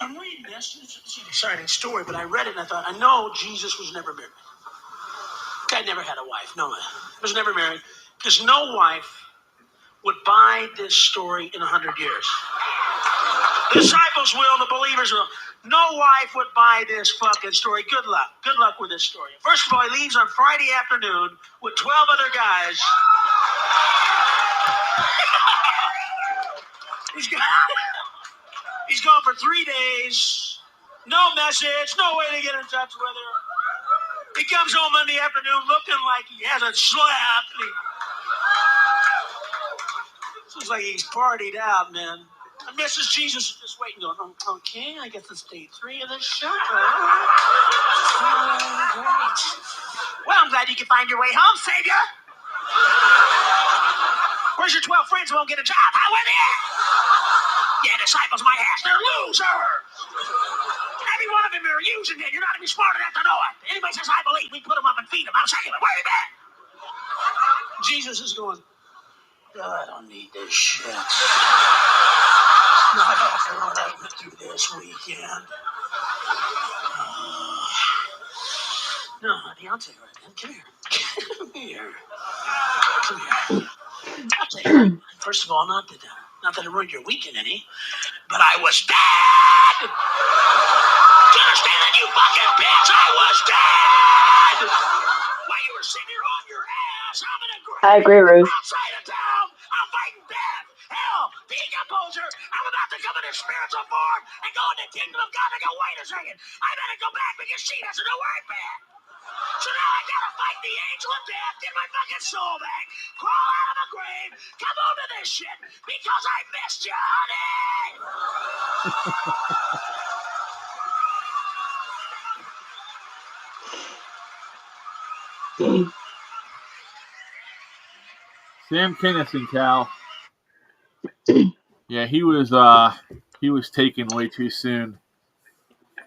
I'm reading this. It's an exciting story, but I read it and I thought, I know Jesus was never married. Guy never had a wife. No, was never married. Because no wife would buy this story in 100 years. The disciples will, the believers will. No wife would buy this fucking story. Good luck. Good luck with this story. First of all, he leaves on Friday afternoon with 12 other guys. He's gone for 3 days. No message. No way to get in touch with her. He comes home Monday afternoon looking like he hasn't slept. Looks like he's partied out, man. And Mrs. Jesus is just waiting, going, okay, I guess it's day 3 of this show. Well, I'm glad you can find your way home, Savior. Where's your 12 friends who won't get a job? How are they? Yeah, disciples my ass. They're losers. Every one of them are using it. You're not even smart enough to know it. Anybody says, I believe, we put them up and feed them. I'll say it. Where you been? Jesus is going, I don't need this shit. Not after what I went through this weekend. No, honey, I'll tell you right now. Come here. Come here. Come here. I'll tell you. First of all, not that it ruined your weekend any, but I was dead! Do you understand that, you fucking bitch? I was dead! While you were sitting here on your ass, I'm in a grave I agree, Ruth. outside of town. I'm fighting death, hell, being a poser. I'm about to come in a spiritual form and go in the kingdom of God and go, wait a second. I better go back because she doesn't know where I've been. So now I gotta fight the angel of death, get my fucking soul back, crawl out of the grave, come on to this shit because I missed you, honey. Sam Kinison, Cal. Yeah, he was taken way too soon.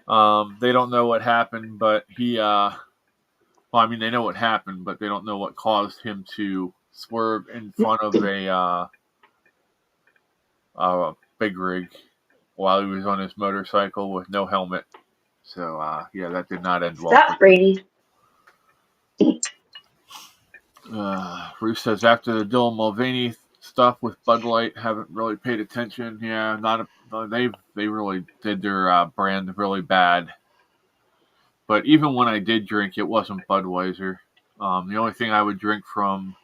They don't know what happened, but he well, I mean, they know what happened, but they don't know what caused him to swerve in front of a big rig while he was on his motorcycle with no helmet. So, yeah, that did not end well. Stop, Brady. Bruce says, after the Dylan Mulvaney stuff with Bud Light, haven't really paid attention. Yeah, they really did their brand really bad. But even when I did drink, it wasn't Budweiser. The only thing I would drink from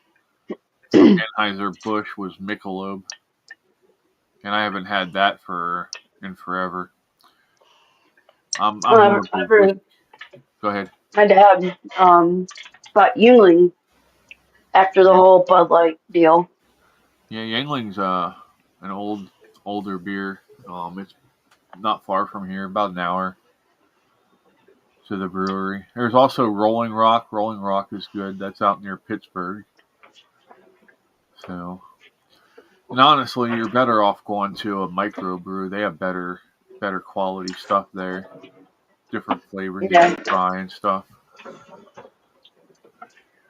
Anheuser-Busch was Michelob. And I haven't had that in forever. I'm more of a whiskey. Go ahead. My dad bought Yuengling after the whole Bud Light deal. Yeah, Yuengling's an older beer. It's not far from here, about an hour to the brewery. There's also Rolling Rock. Rolling Rock is good. That's out near Pittsburgh. So, and honestly, you're better off going to a microbrew. They have better quality stuff there. Different flavors you can try and stuff.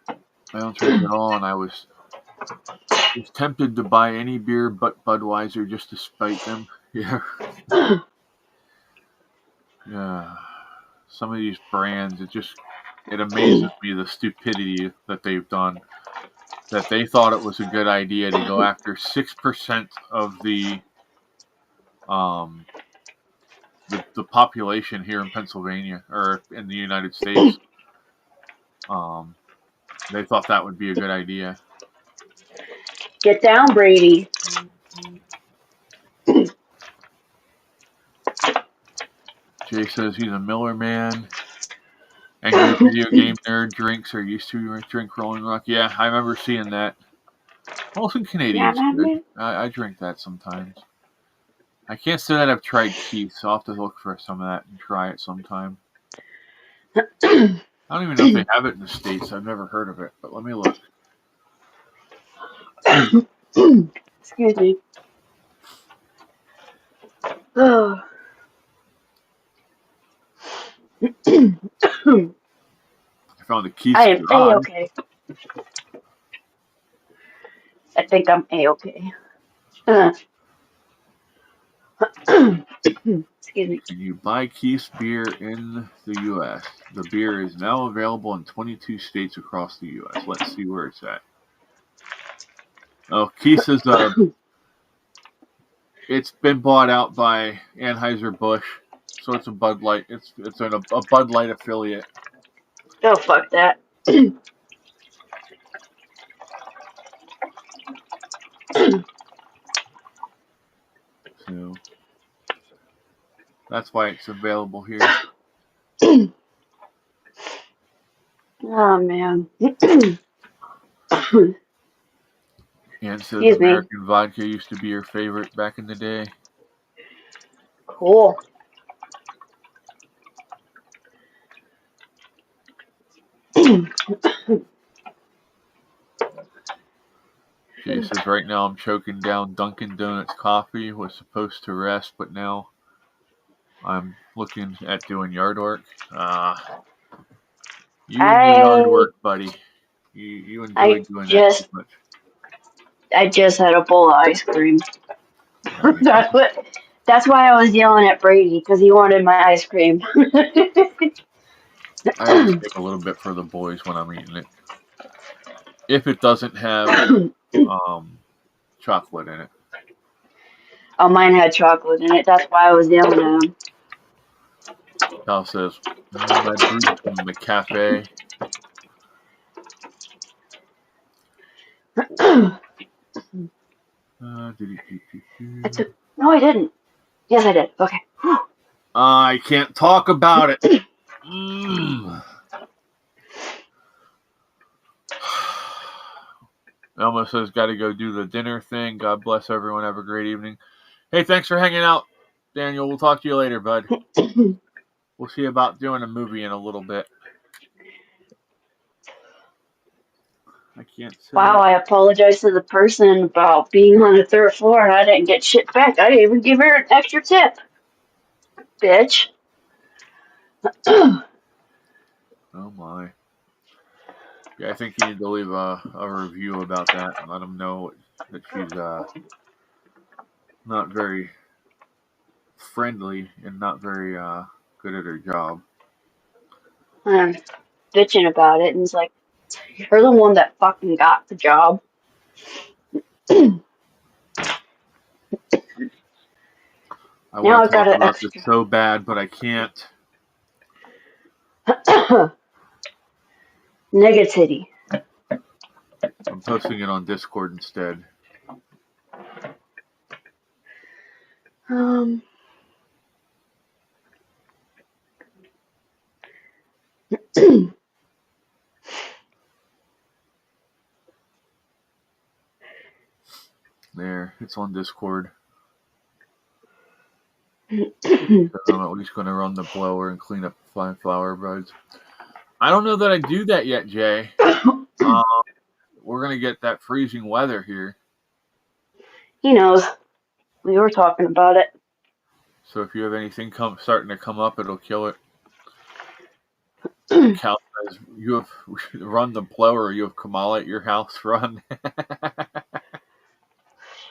I don't drink it all, and I was tempted to buy any beer but Budweiser just to spite them. Yeah. Yeah. Some of these brands, it amazes me the stupidity that they've done. That they thought it was a good idea to go after 6% of the population here in Pennsylvania or in the United States. They thought that would be a good idea. Get down, Brady. Jay says he's a Miller man. Angry video game nerd drinks or used to drink Rolling Rock. Yeah, I remember seeing that. Also Canadians good. I drink that sometimes. I can't say that I've tried Keith, so I'll have to look for some of that and try it sometime. I don't even know if they have it in the States. I've never heard of it, but let me look. Excuse me. Oh. I found a Keith's I am Garage. A-okay. I think I'm A-okay. Excuse me. Can you buy Keith's beer in the U.S.? The beer is now available in 22 states across the U.S. Let's see where it's at. Oh, Keith's is it's been bought out by Anheuser-Busch, so it's a Bud Light. It's a Bud Light affiliate. Oh, fuck that. So that's why it's available here. Oh, man. And so American vodka used to be your favorite back in the day. Cool. Jay says, right now I'm choking down Dunkin' Donuts coffee. Was supposed to rest, but now I'm looking at doing yard work. You and your yard work, buddy. You enjoy doing that too much. I just had a bowl of ice cream. That's why I was yelling at Brady, because he wanted my ice cream. I always take a little bit for the boys when I'm eating it. If it doesn't have chocolate in it. Oh, mine had chocolate in it. That's why I was yelling at him. Cal says, I brewed from the cafe. No, I didn't. Yes, I did. Okay. I can't talk about it. Elma says, got to go do the dinner thing. God bless everyone. Have a great evening. Hey, thanks for hanging out, Daniel. We'll talk to you later, bud. We'll see about doing a movie in a little bit. I can't say. Wow, I apologize to the person about being on the third floor and I didn't get shit back. I didn't even give her an extra tip. Bitch. Oh my. Yeah, I think you need to leave a review about that and let them know that she's not very friendly and not very good at her job. I'm bitching about it and it's like, you're the one that fucking got the job. I Now want I've to talk got an about this extra. so bad, but I can't. Negativity. I'm posting it on Discord instead. Um, There, it's on Discord. I'm at least going to run the blower and clean up the flying flower buds. I don't know that I do that yet, Jay. We're going to get that freezing weather here. he knows. We were talking about it. So if you have anything starting to come up, it'll kill it. Cal says, you have run the blower. You have Kamala at your house. Run.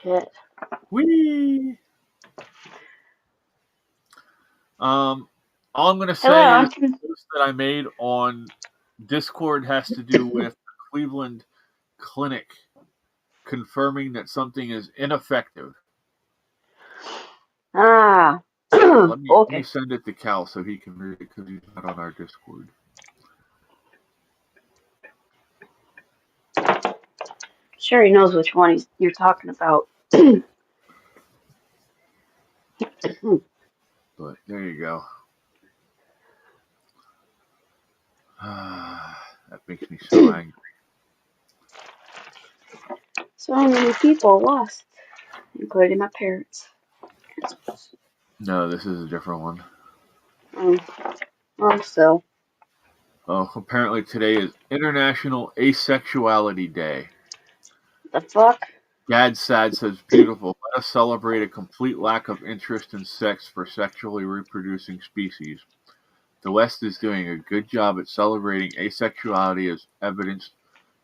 Shit. Whee! All I'm going to say Hello, is the post that I made on Discord has to do with Cleveland Clinic confirming that something is ineffective. Ah. Let me Okay. send it to Cal so he can read it because he's not on our Discord. Sure, he knows which one you're talking about. But there you go. That makes me so angry. So many people lost, including my parents. No, this is a different one. Also. Oh, apparently today is International Asexuality Day. The fuck? Dad Sad says, beautiful. Let us celebrate a complete lack of interest in sex for sexually reproducing species. The West is doing a good job at celebrating asexuality as evidenced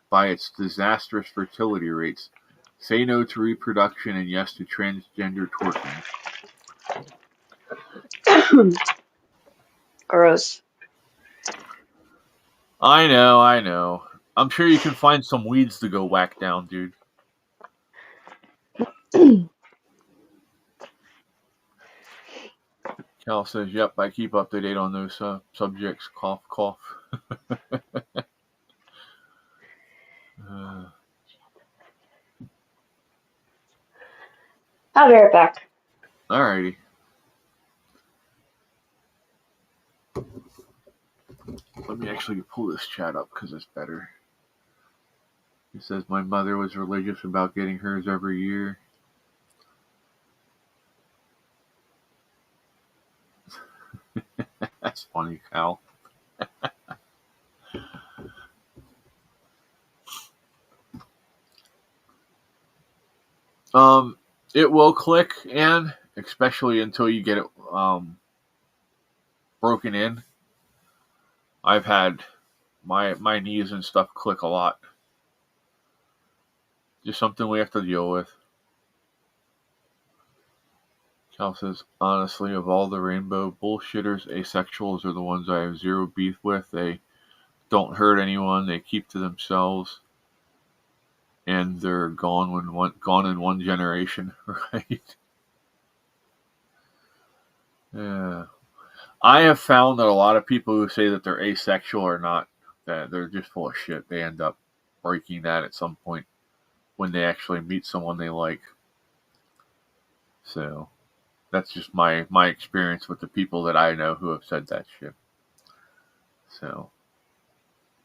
by its disastrous fertility rates. Say no to reproduction and yes to transgender twerking. Gross. I know. I'm sure you can find some weeds to go whack down, dude. Cal says, yep, I keep up to date on those subjects. Cough, cough. I'll be right back. Alrighty. Let me actually pull this chat up because it's better. It says, my mother was religious about getting hers every year. That's funny, Cal. It will click, and especially until you get it broken in. I've had my knees and stuff click a lot. Just something we have to deal with. Cal says, honestly, of all the rainbow bullshitters, asexuals are the ones I have zero beef with. They don't hurt anyone. They keep to themselves. And they're gone in one generation, right? Yeah. I have found that a lot of people who say that they're asexual are not, that they're just full of shit. They end up breaking that at some point when they actually meet someone they like. So that's just my experience with the people that I know who have said that shit. So,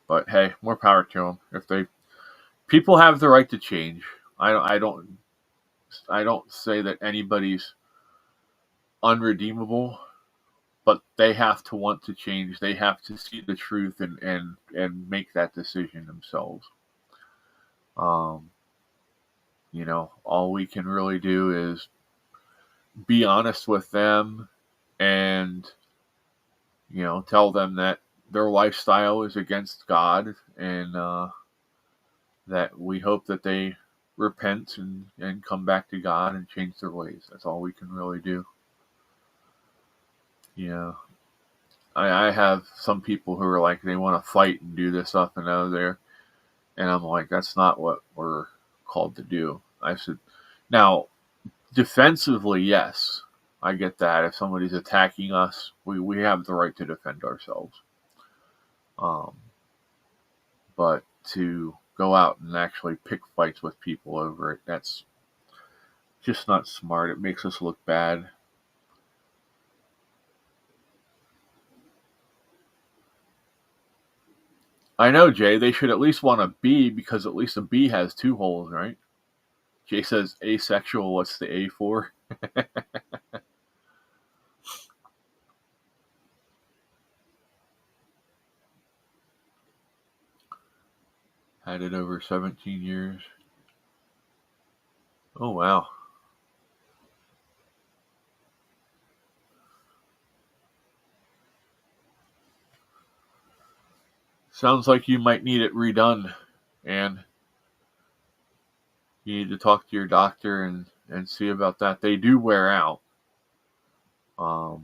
but hey, more power to them. People have the right to change. I don't say that anybody's unredeemable, but they have to want to change. They have to see the truth and make that decision themselves. You know, all we can really do is be honest with them and, you know, tell them that their lifestyle is against God, and that we hope that they repent and come back to God and change their ways. That's all we can really do. You know, I have some people who are like, they want to fight and do this up and over there. And I'm like, that's not what we're called to do. I said, now, defensively, yes, I get that. If somebody's attacking us, we have the right to defend ourselves. But to go out and actually pick fights with people over it, that's just not smart. It makes us look bad. I know, Jay, they should at least want a B, because at least a B has 2 holes, right? Jay says asexual. What's the A for? Had it over 17 years. Oh, wow. Sounds like you might need it redone, and you need to talk to your doctor and see about that. They do wear out. I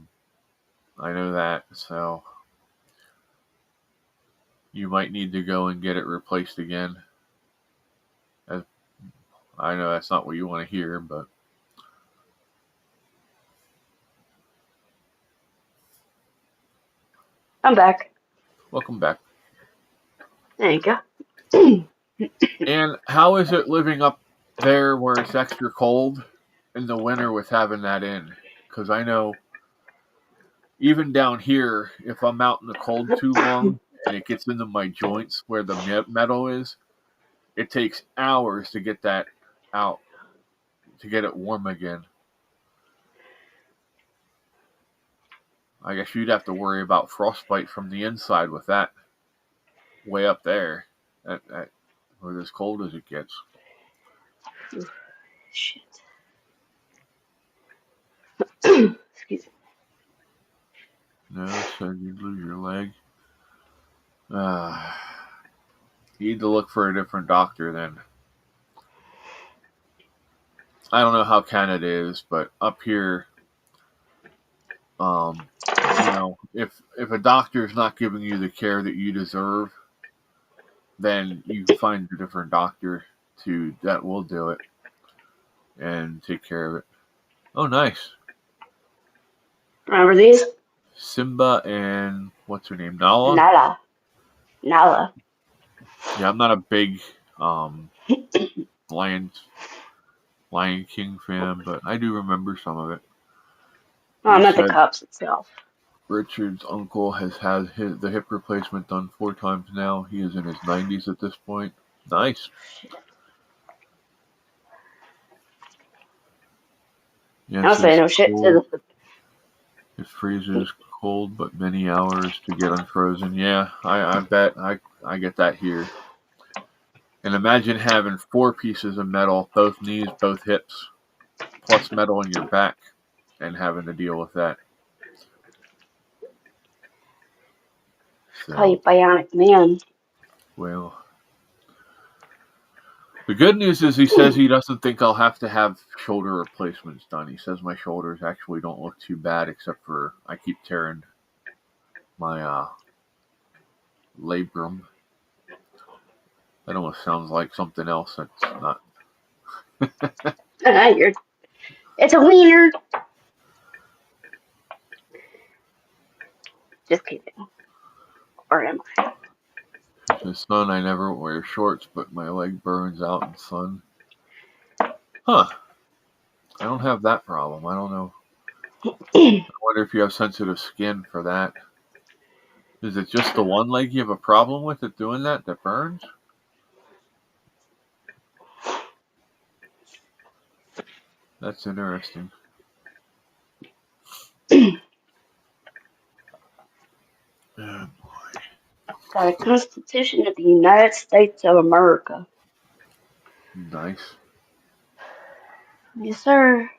know that, so you might need to go and get it replaced again. I know that's not what you want to hear, but I'm back. welcome back. There you go. And how is it living up there where it's extra cold in the winter with having that in? Because I know even down here, if I'm out in the cold too long and it gets into my joints where the metal is, it takes hours to get that out, to get it warm again. I guess you'd have to worry about frostbite from the inside with that way up there, at where as cold as it gets. Shit. Excuse me. No, so you'd lose your leg. You need to look for a different doctor then. I don't know how Canada is, but up here, you know, if a doctor is not giving you the care that you deserve, then you find a different doctor that will do it and take care of it. Oh, nice. Remember these? Simba and what's her name? Nala? Nala. Yeah, I'm not a big Lion King fan, but I do remember some of it. Oh, I'm He at the said cups itself. Richard's uncle has had the hip replacement done 4 times now. He is in his 90s at this point. Nice. I'll say no shit to the. It freezes cold, but many hours to get unfrozen. Yeah, I bet I get that here. And imagine having 4 pieces of metal, both knees, both hips, plus metal in your back, and having to deal with that. Call you So, Bionic Man. well, the good news is he says he doesn't think I'll have to have shoulder replacements done. He says my shoulders actually don't look too bad, except for I keep tearing my labrum. That almost sounds like something else that's not. It's a wiener. Just kidding. Or am I? The sun, I never wear shorts, but my leg burns out in sun. Huh. I don't have that problem. I don't know. I wonder if you have sensitive skin for that. Is it just the one leg you have a problem with it doing that burns? That's interesting. Oh, boy. Got a Constitution of the United States of America. Nice. Yes, sir.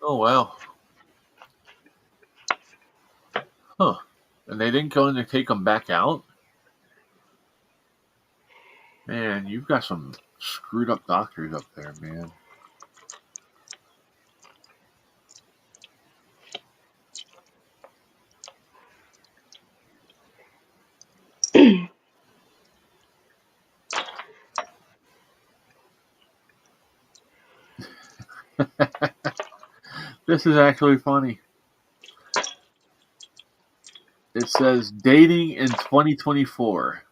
Oh, wow. Huh. And they didn't go in to take them back out? Man, you've got some screwed up doctors up there, man. This is actually funny. It says dating in 2024.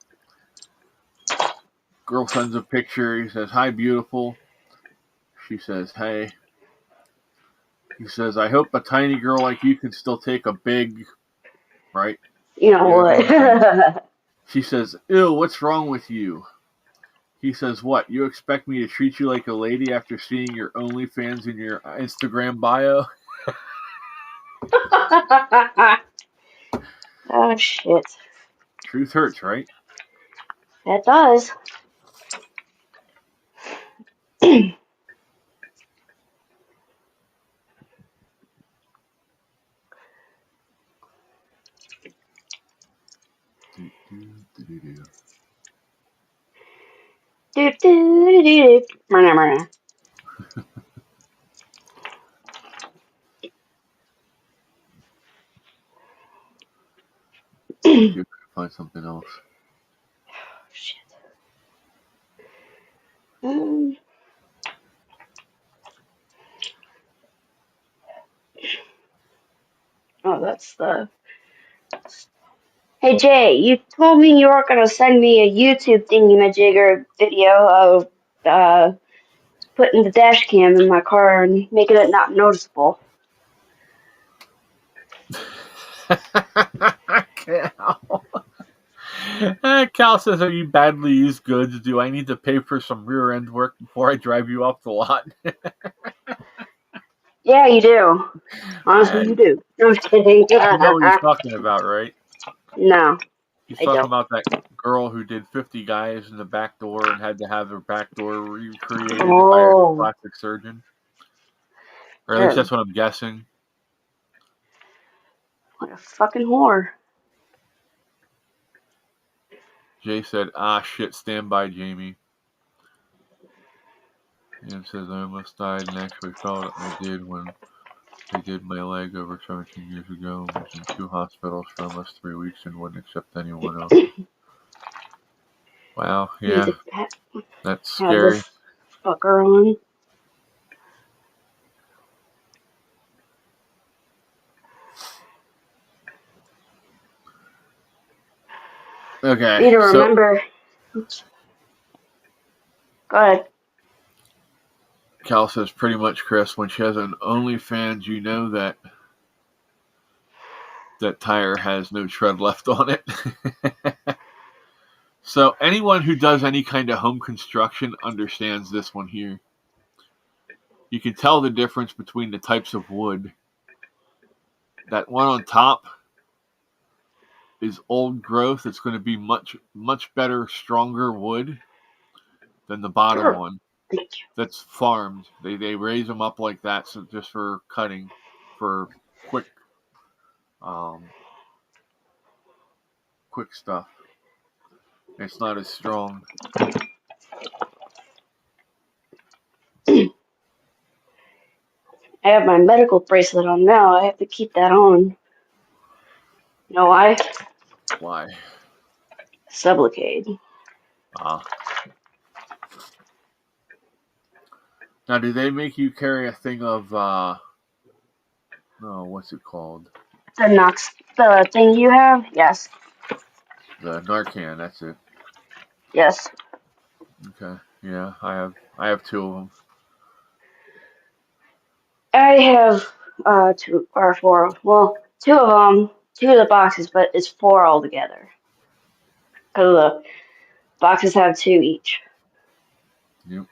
Girl sends a picture. He says, "Hi, beautiful." She says, "Hey." He says, "I hope a tiny girl like you can still take a big," right? You know what? She says, "Ew, what's wrong with you?" He says, "What? You expect me to treat you like a lady after seeing your OnlyFans in your Instagram bio?" Oh, shit. Truth hurts, right? That does. Murna. See if I can find something else. Shit. Oh, that's the. Hey Jay, you told me you were gonna send me a YouTube thingy-majigger video of putting the dash cam in my car and making it not noticeable. Cal. Cal says, "Are you badly used goods? Do I need to pay for some rear end work before I drive you off the lot?" Yeah, you do. Honestly, you do. No, I'm just kidding. You know what he's talking about, right? No, He's I talking don't. about that girl who did 50 guys in the back door and had to have her back door recreated by a Oh, plastic surgeon. Or at least that's what I'm guessing. what a fucking whore. Jay said, "Ah, shit, stand by, Jamie." Ian says, "I almost died and actually felt I did when they did my leg over 17 years ago. I was in 2 hospitals for almost 3 weeks and wouldn't accept anyone else." Wow, Need yeah, to that's have scary. this fucker on. Okay, Need to so remember. Go ahead. Cal says, "Pretty much, Chris, when she has an OnlyFans, you know that tire has no tread left on it." So anyone who does any kind of home construction understands this one here. You can tell the difference between the types of wood. That one on top is old growth. It's going to be much, much better, stronger wood than the bottom Sure. one. Thank you. That's farmed. They raise them up like that, so just for cutting, for quick, quick stuff. It's not as strong. I have my medical bracelet on now. I have to keep that on. You know why? Why? Sublocade. Ah. Now, do they make you carry a thing of what's it called? The thing you have? Yes. The Narcan. That's it. Yes. Okay. Yeah, I have 2 of them. I have 2 or 4. Well, 2 of them. 2 of the boxes, but it's 4 altogether. Because the boxes have 2 each. Yep.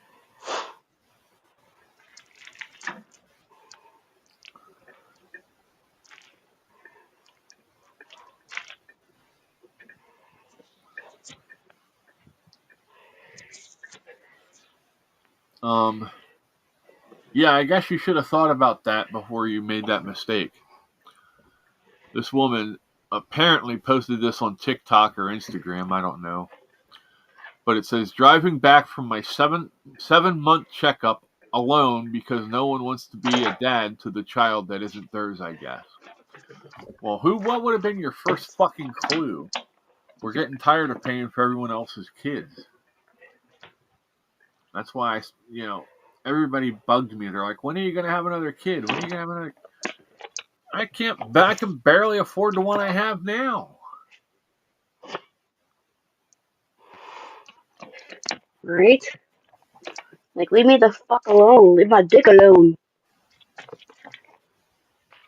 Yeah, I guess you should have thought about that before you made that mistake. This woman apparently posted this on TikTok or Instagram, I don't know. But it says, driving back from my 7-month checkup alone because no one wants to be a dad to the child that isn't theirs, I guess. Well, what would have been your first fucking clue? We're getting tired of paying for everyone else's kids. That's why everybody bugged me. They're like, when are you going to have another kid? When are you going to have another? I can barely afford the one I have now. Right? Like, leave me the fuck alone. Leave my dick alone.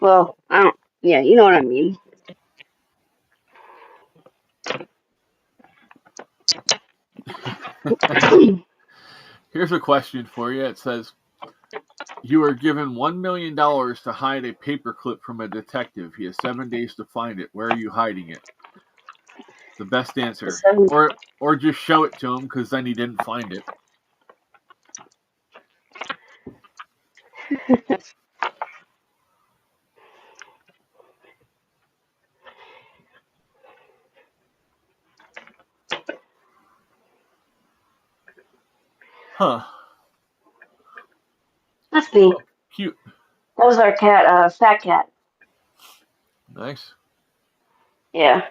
Well, I don't. Yeah, you know what I mean. Here's a question for you. It says, you are given $1 million to hide a paperclip from a detective. He has 7 days to find it. Where are you hiding it? The best answer. Or just show it to him, because then he didn't find it. Huh. That's me. Cute. That was our cat, Fat Cat. Nice. Yeah.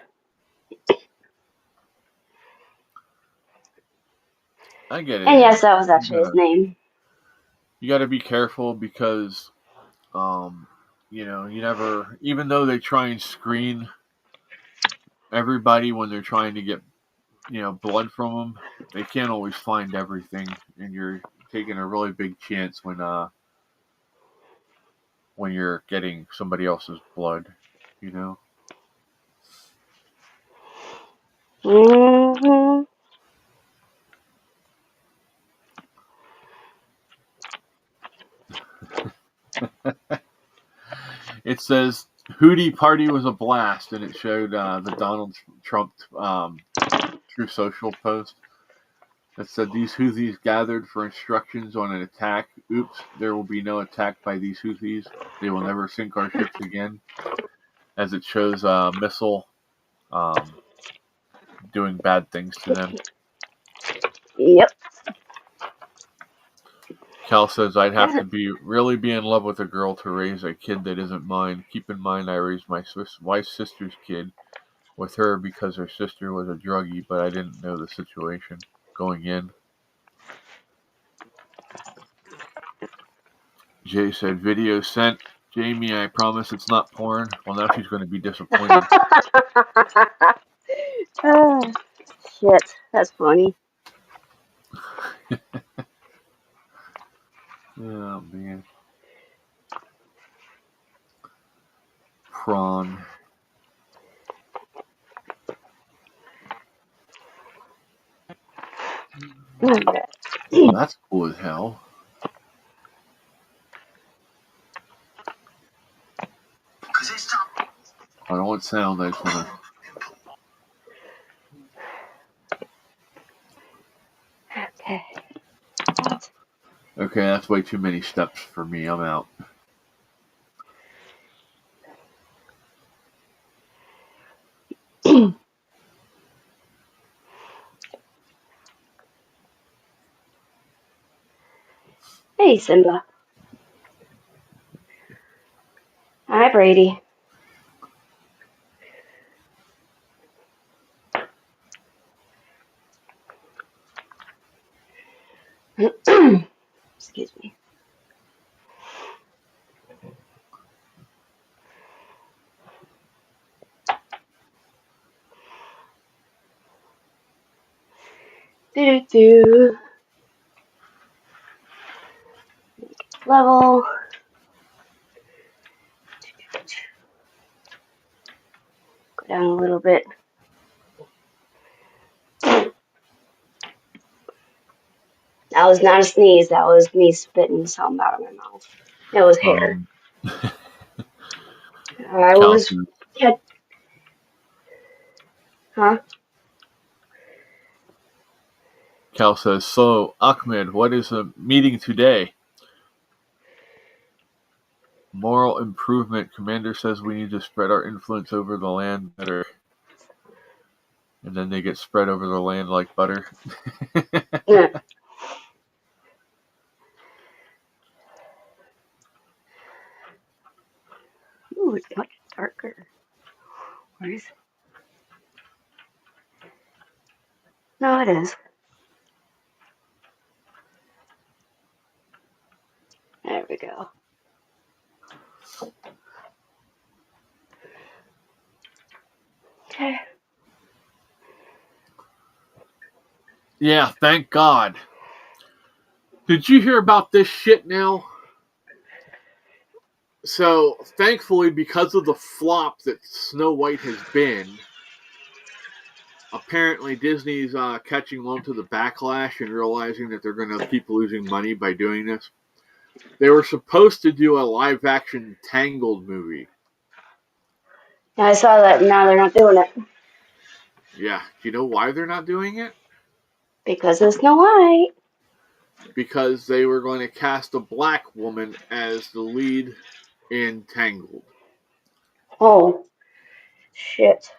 I get it. And yes, that was actually his name. You got to be careful because, you never, even though they try and screen everybody when they're trying to get, blood from them, they can't always find everything, and you're taking a really big chance when you're getting somebody else's blood, Mm-hmm. It says Hootie Party was a blast, and it showed the Donald Trump True Social post that said these Houthis gathered for instructions on an attack. Oops, there will be no attack by these Houthis. They will never sink our ships again. As it shows a missile doing bad things to them. Yep. Cal says, I'd have to really be in love with a girl to raise a kid that isn't mine. Keep in mind I raised my wife's sister's kid with her because her sister was a druggie, but I didn't know the situation going in. Jay said, video sent. Jamie, I promise it's not porn. Well, now she's going to be disappointed. Shit, that's funny. Oh, man. Prawn. Oh, that's cool as hell. I don't want sound, I just want to... Okay. Okay, that's way too many steps for me. I'm out. Hey, Simba. Hi, Brady. Excuse me. Do-do-do. Level. was not a sneeze. That was me spitting something out of my mouth. It was hair. I Cal was, says, yeah, huh? Cal says, so, Ahmed, what is the meeting today? Moral improvement. Commander says we need to spread our influence over the land better. And then they get spread over the land like butter. Yeah. Ooh, it's much darker. Where is it? No, it is. There we go. Okay. Yeah, thank God. Did you hear about this shit now? So, thankfully, because of the flop that Snow White has been, apparently Disney's catching on to the backlash and realizing that they're going to keep losing money by doing this. They were supposed to do a live-action Tangled movie. Yeah, I saw that. Now they're not doing it Yeah, do you know why they're not doing it? because of Snow White. Because they were going to cast a black woman as the lead in Tangled. Oh, shit.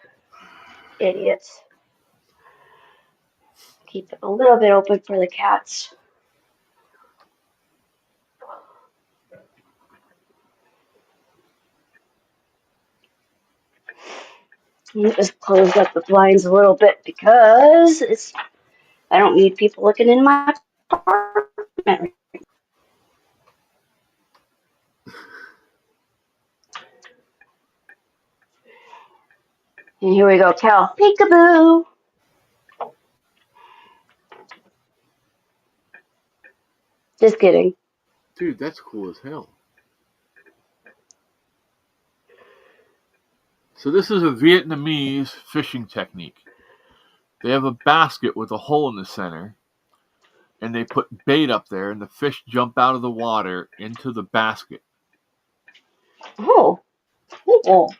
Idiots. Keep it a little bit open for the cats. Just closed up the blinds a little bit because I don't need people looking in my apartment. And here we go, Cal. Peekaboo. Just kidding. Dude, that's cool as hell. So this is a Vietnamese fishing technique. They have a basket with a hole in the center, and they put bait up there, and the fish jump out of the water into the basket. Oh, cool.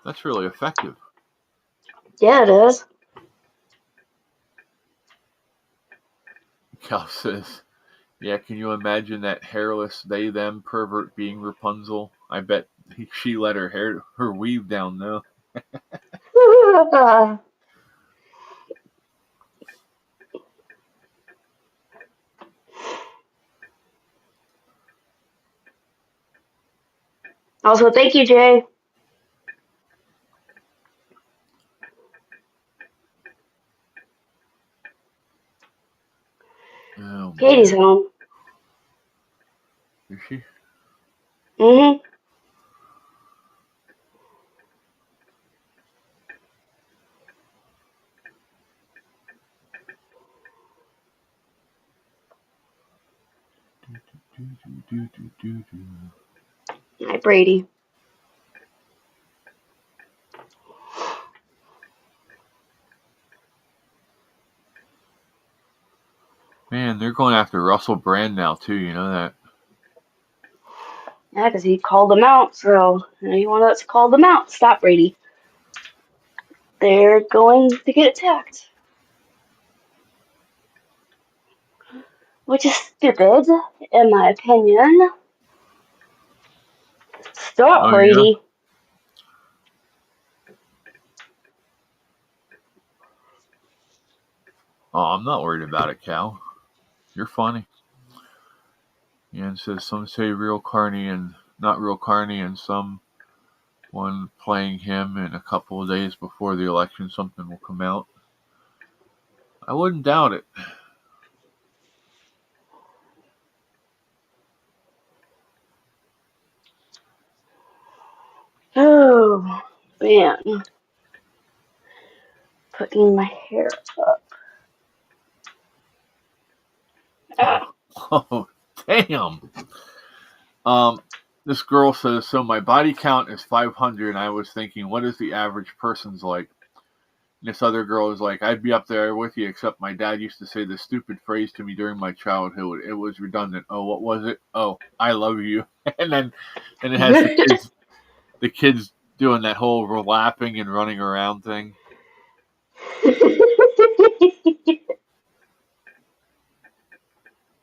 That's really effective. Yeah, it is. Cal says, yeah, can you imagine that hairless they-them pervert being Rapunzel? I bet she let her weave down, though. Also, thank you, Jay. Oh, Katie's man. home. Is she? Mm-hmm. Hi, Brady. Man, they're going after Russell Brand now, too. You know that? Yeah, because he called them out, so anyone that's called them out, stop, Brady. They're going to get attacked. Which is stupid, in my opinion. Stop, Oh, yeah? Brady. Oh, I'm not worried about it, Cal. You're funny. Yeah, it says some say real Carney and not real Carney, and someone playing him in a couple of days before the election, something will come out. I wouldn't doubt it. Oh, man. Putting my hair up. Ah. Oh, damn. This girl says, so my body count is 500, and I was thinking, what is the average person's like? This other girl is like, I'd be up there with you, except my dad used to say this stupid phrase to me during my childhood. It was redundant. Oh, what was it? Oh, I love you. And it has the kids doing that whole overlapping and running around thing.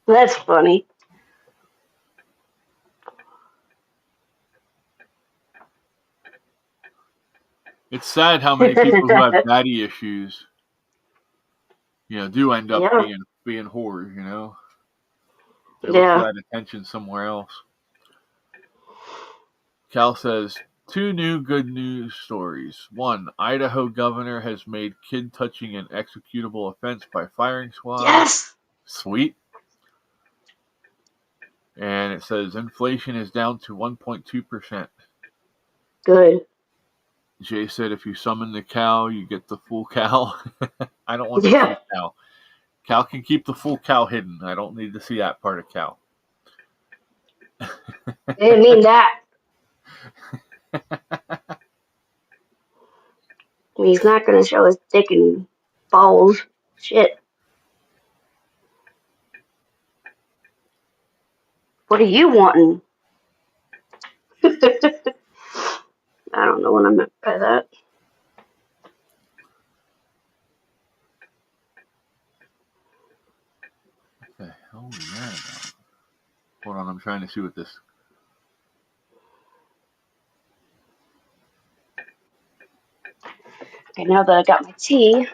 That's funny. It's sad how many people who have daddy issues, do end up Yeah. being whores, They look for that attention somewhere else. Cal says, 2 new good news stories. 1, Idaho governor has made kid touching an executable offense by firing squad. Yes. Sweet. And it says inflation is down to 1.2%. Good. Jay said if you summon the cow, you get the full cow. I don't want the full cow. Cal can keep the full cow hidden. I don't need to see that part of cow. I didn't mean that. He's not going to show his dick and balls. Shit. What are you wanting? I don't know what I meant by that. What the hell was that about? Hold on, I'm trying to see what this... Okay, now that I got my tea,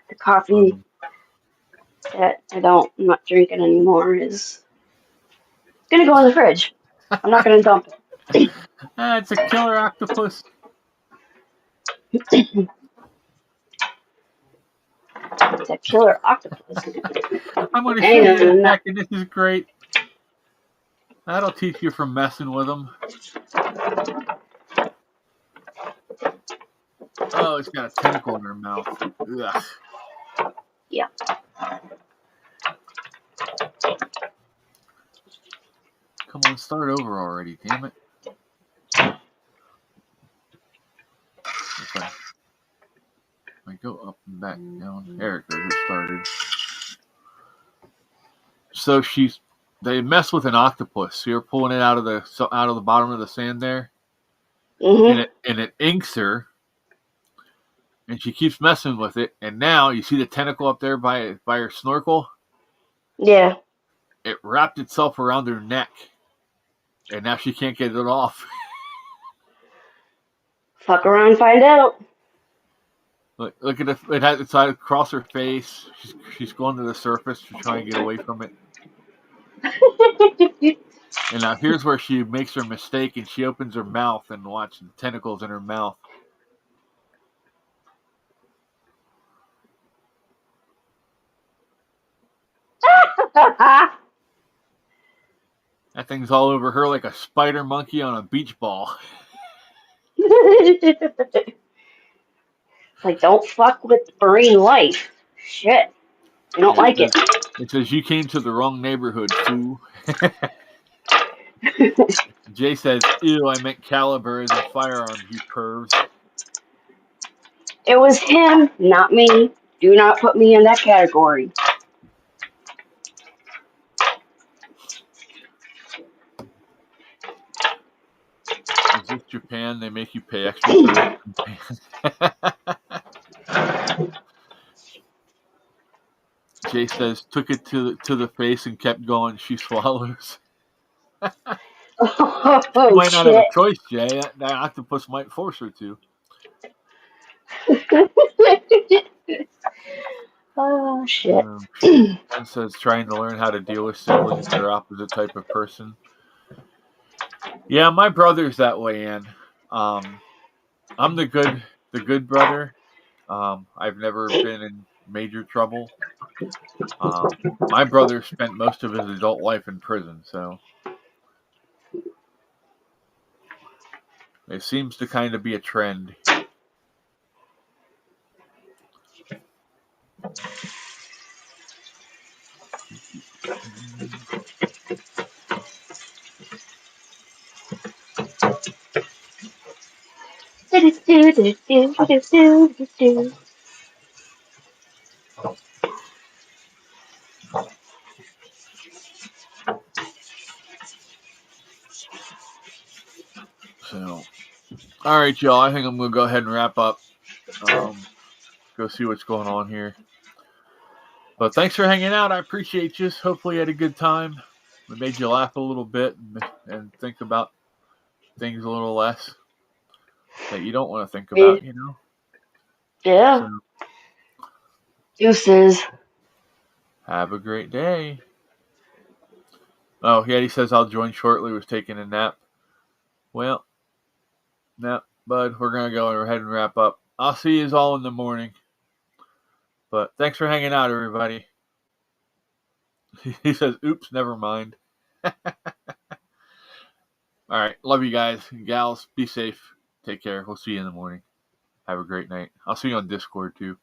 the coffee that I'm not drinking anymore is gonna go in the fridge. I'm not gonna dump it. It's a killer octopus. It's a killer octopus. I'm going to show you in a second. This is great. That'll teach you from messing with them. Oh, it's got a tentacle in her mouth. Ugh. Yeah. Come on, start over already, damn it. Okay. I go up and back down. There it goes, it started. So they mess with an octopus. So you're pulling it out of the bottom of the sand there. Mm-hmm. And it inks her. And she keeps messing with it. And now you see the tentacle up there by her snorkel? Yeah. It wrapped itself around her neck. And now she can't get it off. Fuck around and find out. Look at it has its side across her face. She's going to the surface to try and get away from it. And now here's where she makes her mistake and she opens her mouth and watch the tentacles in her mouth. That thing's all over her like a spider monkey on a beach ball. Like, don't fuck with marine life. Shit. I don't like it. It says, you came to the wrong neighborhood, fool. Jay says, ew, I meant caliber as a firearm, you pervs. It was him, not me. Do not put me in that category. Is this Japan? They make you pay extra for this? Jay says, took it to the face and kept going. She swallows. Oh, she might not have a shit. choice, Jay. That octopus might force her to. Oh, shit. One says, trying to learn how to deal with siblings that are opposite type of person. Yeah, my brother's that way, Ann. I'm the good brother. I've never been in major trouble. My brother spent most of his adult life in prison, so it seems to kind of be a trend. So, all right, y'all. I think I'm gonna go ahead and wrap up. Go see what's going on here. But thanks for hanging out. I appreciate you. Hopefully, you had a good time. We made you laugh a little bit and think about things a little less that you don't want to think about. Yeah. So, Deuces. have a great day. Oh, yeah, he says I'll join shortly. Was taking a nap. Well, no, bud, we're going to go ahead and wrap up. I'll see you all in the morning. But thanks for hanging out, everybody. He says, oops, never mind. All right. Love you guys and gals. Be safe. Take care. We'll see you in the morning. Have a great night. I'll see you on Discord, too.